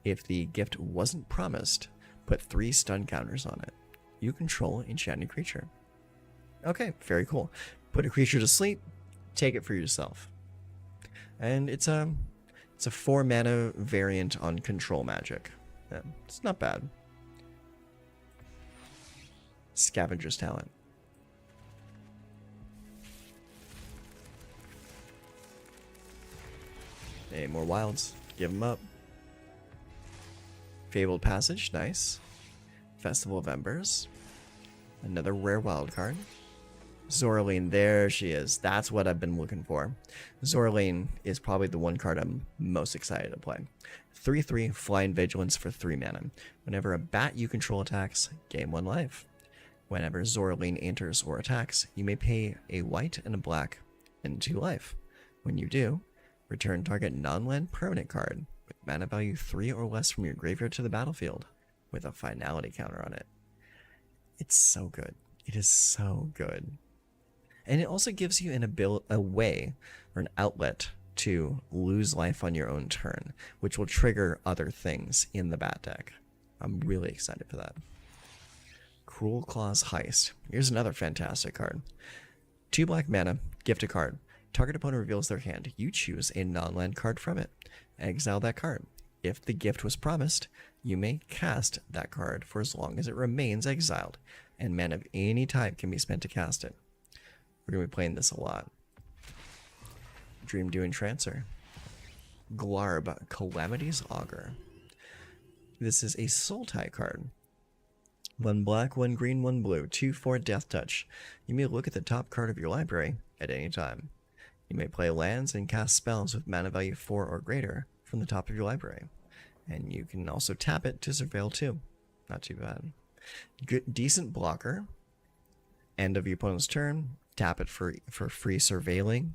If the gift wasn't promised, put 3 stun counters on it. You control enchanted creature. Okay, very cool. Put a creature to sleep, take it for yourself. And it's a 4 mana variant on control magic. Yeah, it's not bad. Scavenger's Talent. Hey, more wilds. Give them up. Fabled Passage, nice. Festival of Embers. Another rare wild card. Zoraline, there she is. That's what I've been looking for. Zoraline is probably the one card I'm most excited to play. 3/3 Flying Vigilance for 3 mana. Whenever a bat you control attacks, gain 1 life. Whenever Zorlene enters or attacks, you may pay a white and a black and 2 life. When you do, return target non-land permanent card with mana value 3 or less from your graveyard to the battlefield with a finality counter on it. It's so good. It is so good. And it also gives you a way or an outlet to lose life on your own turn, which will trigger other things in the bat deck. I'm really excited for that. Cruel Claw's Heist. Here's another fantastic card. 2 black mana, gift a card. Target opponent reveals their hand. You choose a non-land card from it. Exile that card. If the gift was promised, you may cast that card for as long as it remains exiled, and mana of any type can be spent to cast it. We're going to be playing this a lot. Dream Dew Entrancer. Glarb, Calamity's Augur. This is a soul tie card. 1 black, 1 green, 1 blue, 2/4 Death Touch. You may look at the top card of your library at any time. You may play lands and cast spells with mana value 4 or greater from the top of your library. And you can also tap it to surveil too. Not too bad. Good, decent blocker. End of your opponent's turn. Tap it for free surveilling.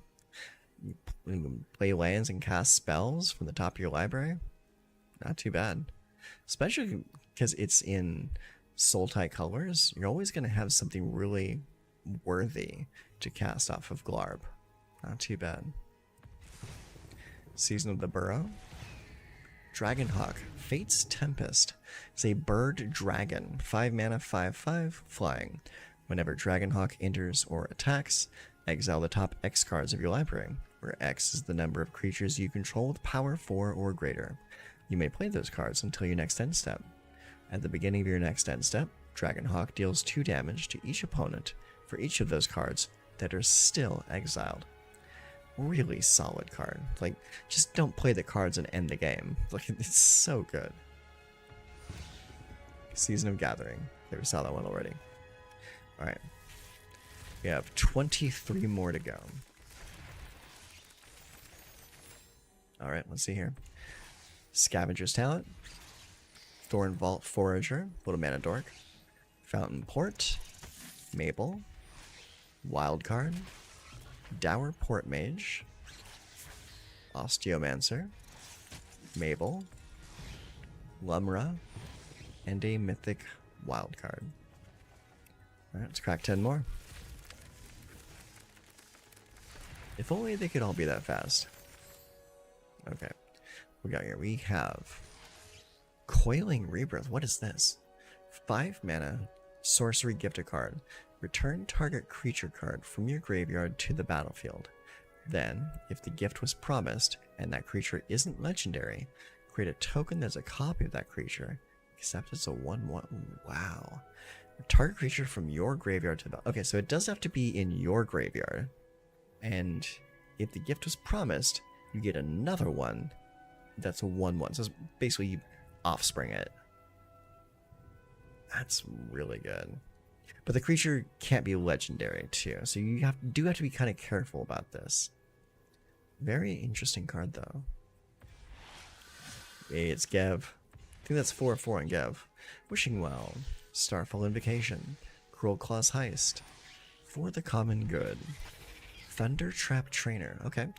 You play lands and cast spells from the top of your library. Not too bad. Especially because it's in soul tie colors, you're always going to have something really worthy to cast off of Glarb. Not too bad. Season of the Burrow. Dragonhawk, Fate's Tempest. It's a bird dragon, 5 mana, 5/5, flying. Whenever Dragonhawk enters or attacks, exile the top X cards of your library, where X is the number of creatures you control with power 4 or greater. You may play those cards until your next end step. At the beginning of your next end step, Dragonhawk deals 2 damage to each opponent for each of those cards that are still exiled. Really solid card. Like, just don't play the cards and end the game. Like, it's so good. Season of Gathering. There, we saw that one already. Alright. We have 23 more to go. Alright, let's see here. Scavenger's Talent. Thorn Vault Forager, Little Mana Dork, Fountain Port, Mabel, Wildcard, Dour Port Mage, Osteomancer, Mabel, Lumra, and a Mythic Wildcard. Alright, let's crack 10 more. If only they could all be that fast. Okay, we got here. We have Coiling Rebirth. What is this? 5 mana, sorcery gift a card. Return target creature card from your graveyard to the battlefield. Then, if the gift was promised and that creature isn't legendary, create a token that's a copy of that creature, except it's a 1/1. Wow. Target creature from your graveyard to the... Okay, so it does have to be in your graveyard. And if the gift was promised, you get another one that's a 1/1. So it's basically you offspring it. That's really good. But the creature can't be legendary too, so you do have to be kind of careful about this. Very interesting card though. Hey, it's Gev. I think that's 4/4 on Gev. Wishing Well, Starfall Invocation, Cruel Claw's Heist, For the Common Good, Thunder Trap Trainer. Okay,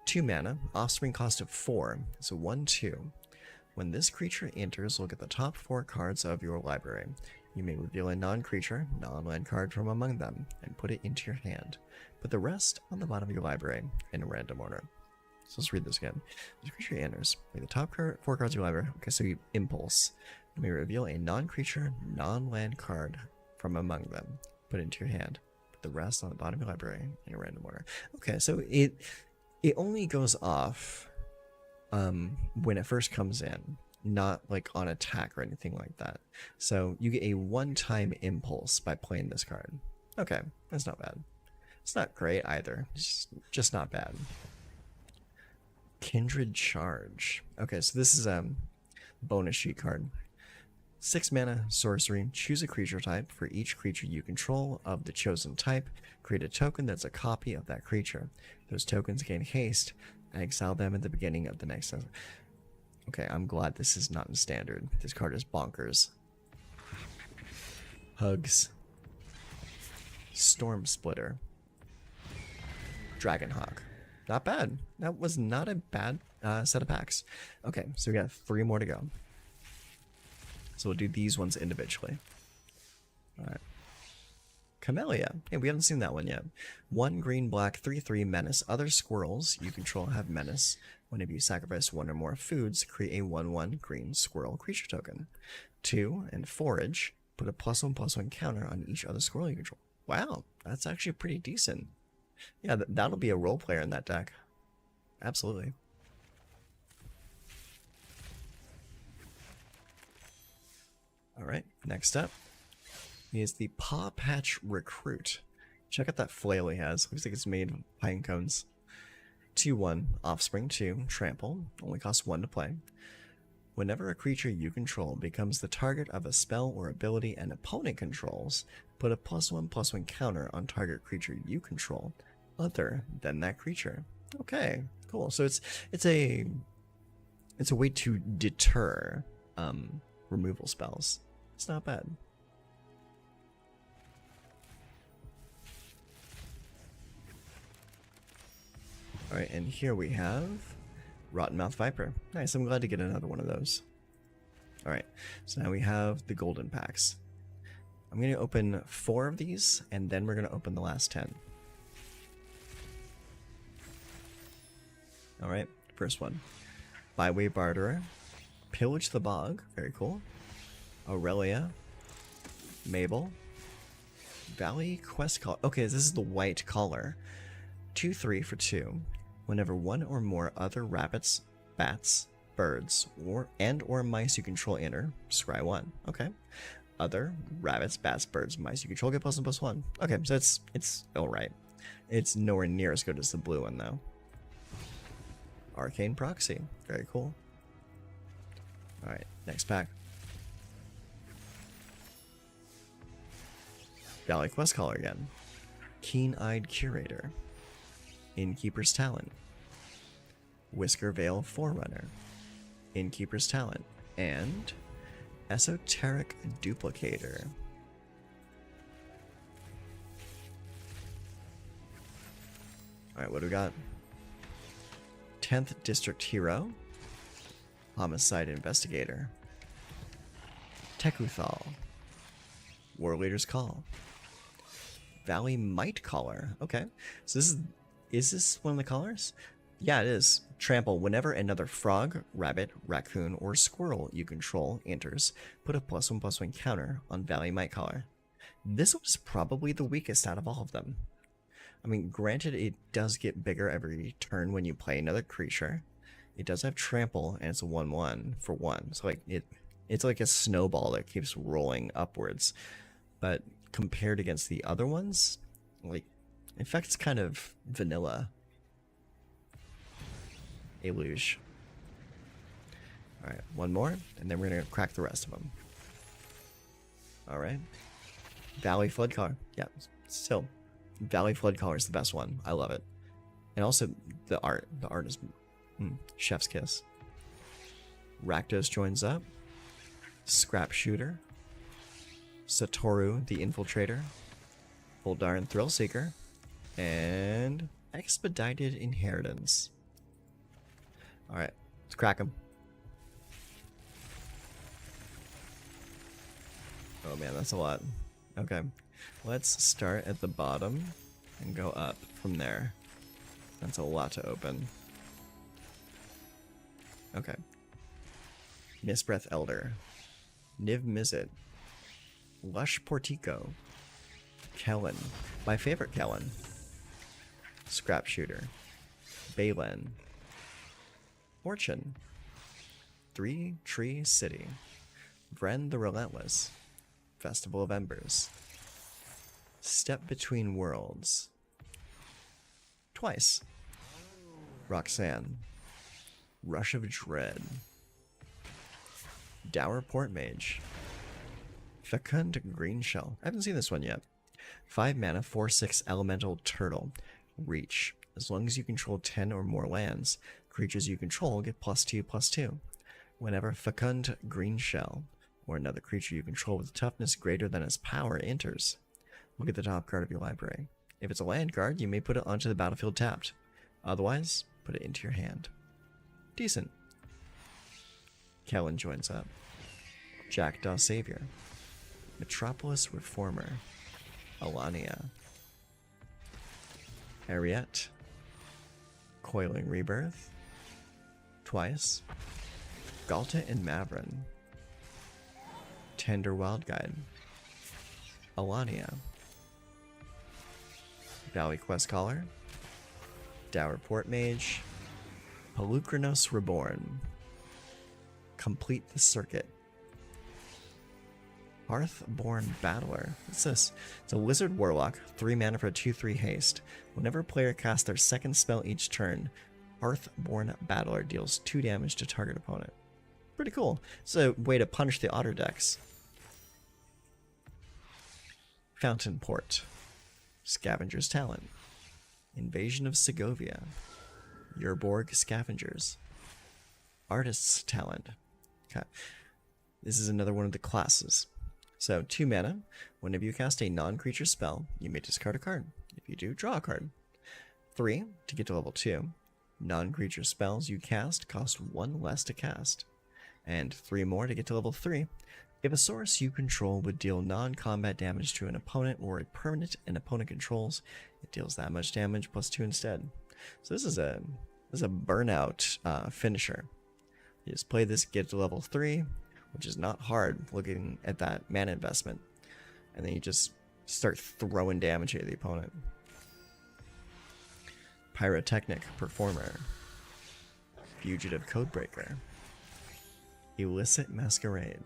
2 mana, offspring cost of 4, so 1/2. When this creature enters, look at the top 4 cards of your library. You may reveal a non-creature, non-land card from among them, and put it into your hand. Put the rest on the bottom of your library in random order. So let's read this again. This creature enters, play the top 4 cards of your library. Okay, so you impulse. You may reveal a non-creature, non-land card from among them. Put it into your hand. Put the rest on the bottom of your library in a random order. Okay, so it only goes off when it first comes in, not like on attack or anything like that. So you get a one-time impulse by playing this card. Okay, that's not bad. It's not great either. It's just not bad. Kindred Charge. Okay, so this is a bonus sheet card. 6 mana, sorcery. Choose a creature type. For each creature you control of the chosen type, create a token that's a copy of that creature. Those tokens gain haste. Exile them at the beginning of the next. Okay, I'm glad this is not in standard. This card is bonkers. Hugs. Storm Splitter. Dragonhawk. Not bad. That was not a bad set of packs. Okay, so we got 3 more to go. So we'll do these ones individually. Alright. Camellia. Hey, we haven't seen that one yet. 1 green, black, 3/3 menace. Other squirrels you control have menace. Whenever you sacrifice 1 or more foods, create a 1/1 green squirrel creature token. 2 and forage. Put a +1/+1 counter on each other squirrel you control. Wow, that's actually pretty decent. Yeah, that'll be a role player in that deck. Absolutely. Alright, next up is the Paw Patch Recruit. Check out that flail he has. Looks like it's made of pine cones. 2/1, Offspring 2, Trample. Only costs 1 to play. Whenever a creature you control becomes the target of a spell or ability an opponent controls, put a +1/+1 counter on target creature you control, other than that creature. Okay, cool. So it's a way to deter removal spells. It's not bad. Alright, and here we have Rottenmouth Viper. Nice, I'm glad to get another one of those. Alright, so now we have the golden packs. I'm going to open 4 of these, and then we're going to open the last 10. Alright, first one. Byway Barterer. Pillage the Bog, very cool. Aurelia. Mabel. Valley Quest Caller. Okay, this is the white collar. 2/3 for 2. Whenever 1 or more other rabbits, bats, birds, or mice you control enter, scry 1. Okay. Other rabbits, bats, birds, mice you control get +1/+1. Okay, so it's alright. It's nowhere near as good as the blue one though. Arcane Proxy. Very cool. Alright, next pack. Valley Quest Caller again. Keen-Eyed Curator. Innkeeper's Talent. Whisker Veil Forerunner. Innkeeper's Talent. And Esoteric Duplicator. Alright, what do we got? 10th District Hero. Homicide Investigator. Tekuthal. War Leader's Call. Valley Might Caller. Okay. So is this one of the callers? Yeah, it is. Trample. Whenever another frog, rabbit, raccoon, or squirrel you control enters, put a +1/+1 counter on Valley Might Caller. This was probably the weakest out of all of them. I mean, granted, it does get bigger every turn when you play another creature. It does have trample, and it's a 1/1 for 1. So like it's like a snowball that keeps rolling upwards. But compared against the other ones, like, in fact, it's kind of vanilla. Eluge. Alright, one more, and then we're gonna crack the rest of them. Alright. Valley Floodcaller. Yeah, still. Valley Floodcaller is the best one. I love it. And also, the art. The art is chef's kiss. Rakdos joins up. Scrap Shooter. Satoru the Infiltrator. Voldarn Thrillseeker. And Expedited Inheritance. Alright, let's crack them. Oh man, that's a lot. Okay, let's start at the bottom and go up from there. That's a lot to open. Okay. Mistbreath Elder. Niv Mizzet. Lush Portico. Kellen. My favorite Kellen. Scrap Shooter. Balen. Fortune. 3 Tree City. Vren the Relentless. Festival of Embers. Step Between Worlds. Twice. Roxanne. Rush of Dread. Dour Port Mage. Fecund Green Shell. I haven't seen this one yet. 5 mana, 4/6 Elemental Turtle. Reach. As long as you control 10 or more lands, creatures you control get +2/+2. Whenever Fecund Green Shell, or another creature you control with toughness greater than its power, enters, look at the top card of your library. If it's a land card, you may put it onto the battlefield tapped. Otherwise, put it into your hand. Decent. Kellen joins up. Jackdaw Savior. Metropolis Reformer. Alania. Ariette. Coiling Rebirth. Twice. Galta and Mavrin. Tender Wild Guide. Alania. Valley Quest Caller. Dour Port Mage. Pelucranos Reborn. Complete the Circuit. Hearthborn Battler. What's this? It's a Wizard Warlock, 3 mana for a 2/3 haste. Whenever a player casts their second spell each turn, Hearthborn Battler deals 2 damage to target opponent. Pretty cool. It's a way to punish the otter decks. Fountain Port. Scavenger's Talent. Invasion of Segovia. Yerborg Scavengers. Artist's Talent. Okay. This is another one of the classes. So, 2 mana. Whenever you cast a non-creature spell, you may discard a card. If you do, draw a card. 3, to get to level 2. Non-creature spells you cast cost 1 less to cast. And 3 more to get to level 3. If a source you control would deal non-combat damage to an opponent or a permanent an opponent controls, it deals that much damage plus 2 instead. So this is a burnout finisher. You just play this, get to level 3, which is not hard looking at that mana investment. And then you just start throwing damage at the opponent. Pyrotechnic Performer. Fugitive Codebreaker. Illicit Masquerade.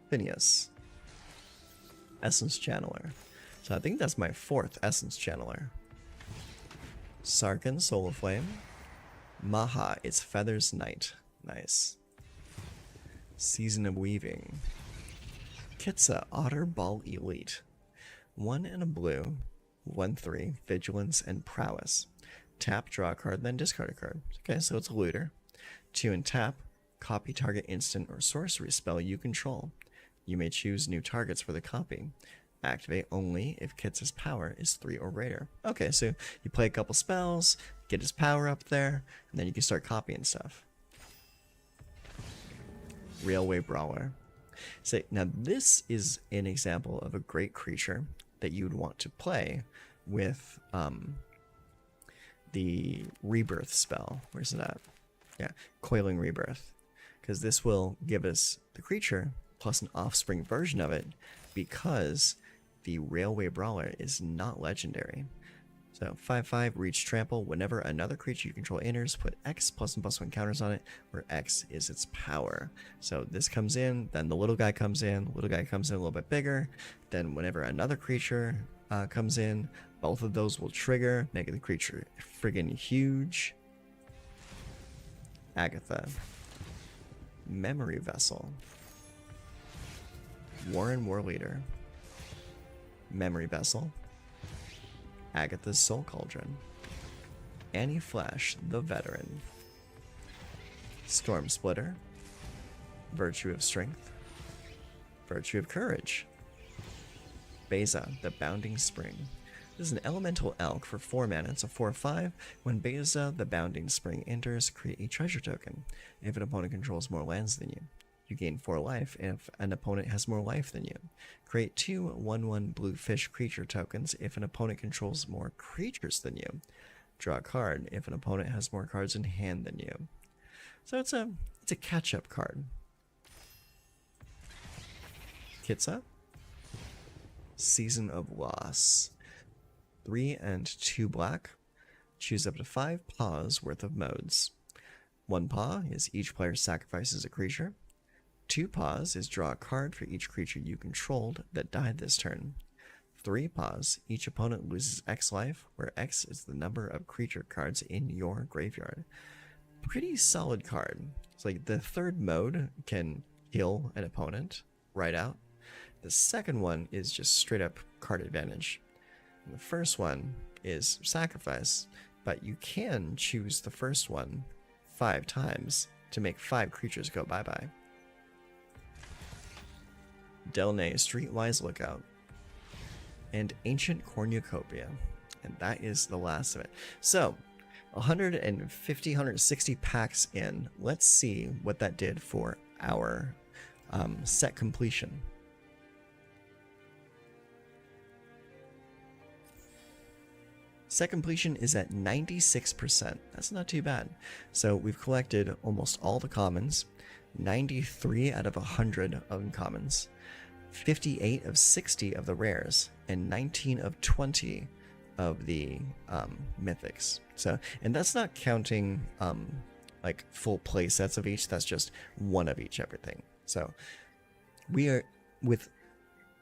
Phineas. Essence Channeler. So I think that's my 4th Essence Channeler. Sarkhan Soul of Flame. Maha, its Feathers Knight. Nice. Season of Weaving. Kitsa, Otter Ball Elite. 1 and a blue. 1/3, Vigilance and Prowess. Tap, draw a card, then discard a card. Okay, so it's a looter. 2 and tap. Copy target instant or sorcery spell you control. You may choose new targets for the copy. Activate only if Kitsa's power is 3 or greater. Okay, so you play a couple spells, get his power up there, and then you can start copying stuff. Railway Brawler. So now this is an example of a great creature that you would want to play with the Rebirth spell. Where's it at? Yeah, Coiling Rebirth. Because this will give us the creature plus an offspring version of it, because the Railway Brawler is not legendary. So 5/5, reach trample. Whenever another creature you control enters, put X +1/+1 counters on it, where X is its power. So this comes in, then the little guy comes in, a little bit bigger. Then whenever another creature comes in, both of those will trigger, making the creature friggin' huge. Agatha. Memory Vessel. Warren Warleader. Memory Vessel. Agatha's Soul Cauldron. Annie Flash, the Veteran. Storm Splitter. Virtue of Strength. Virtue of Courage. Beza, the Bounding Spring. This is an elemental elk for 4 mana. It's a 4/5. When Beza, the Bounding Spring, enters, create a treasure token. If an opponent controls more lands than you, you gain 4 life if an opponent has more life than you. Create 2 1/1 blue fish creature tokens if an opponent controls more creatures than you. Draw a card if an opponent has more cards in hand than you. So it's a catch-up card. Kitsa. Season of Loss. 3 and 2 black. Choose up to 5 paws worth of modes. 1 paw is each player sacrifices a creature. 2 paws is draw a card for each creature you controlled that died this turn. 3 paws, each opponent loses X life, where X is the number of creature cards in your graveyard. Pretty solid card. It's like the 3rd mode can kill an opponent right out. The 2nd one is just straight up card advantage. And the 1st one is sacrifice, but you can choose the 1st one 5 times to make 5 creatures go bye-bye. Delnay Streetwise Lookout, and Ancient Cornucopia. And that is the last of it. So 150, 160 packs in. Let's see what that did for our set completion. Set completion is at 96%. That's not too bad. So we've collected almost all the commons, 93 out of 100 uncommons, 58 of 60 of the rares, and 19 of 20 of the mythics. So, and that's not counting like full play sets of each. That's just one of each everything. So we are, with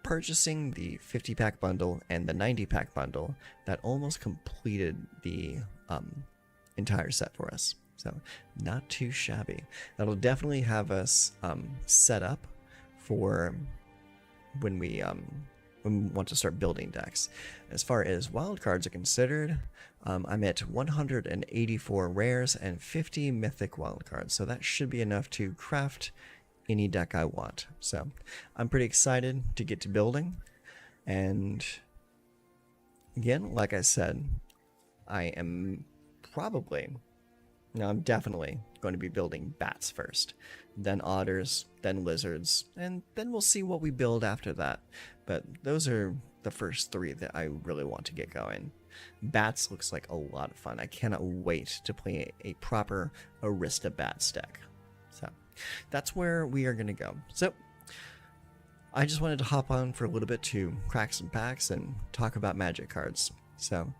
purchasing the 50 pack bundle and the 90 pack bundle, that almost completed the entire set for us. So not too shabby. That'll definitely have us set up for when we want to start building decks. As far as wildcards are considered, I'm at 184 rares and 50 mythic wildcards, so that should be enough to craft any deck I want. So I'm pretty excited to get to building, and again, like I said, I'm definitely going to be building bats first, then otters, then lizards, and then we'll see what we build after that. But those are the first three that I really want to get going. Bats looks like a lot of fun. I cannot wait to play a proper Arista Bats deck. So that's where we are going to go. So I just wanted to hop on for a little bit to crack some packs and talk about Magic cards. So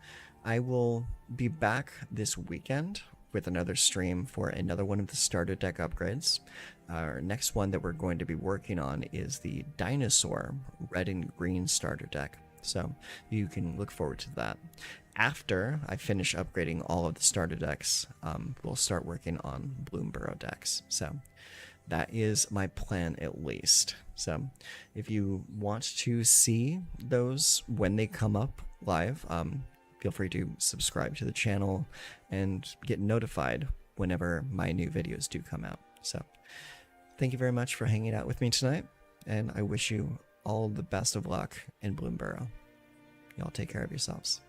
I will be back this weekend with another stream for another one of the starter deck upgrades. Our next one that we're going to be working on is the Dinosaur red and green starter deck. So you can look forward to that. After I finish upgrading all of the starter decks, we'll start working on Bloomburrow decks. So that is my plan, at least. So if you want to see those when they come up live, feel free to subscribe to the channel and get notified whenever my new videos do come out. So thank you very much for hanging out with me tonight, and I wish you all the best of luck in Bloomburrow. Y'all take care of yourselves.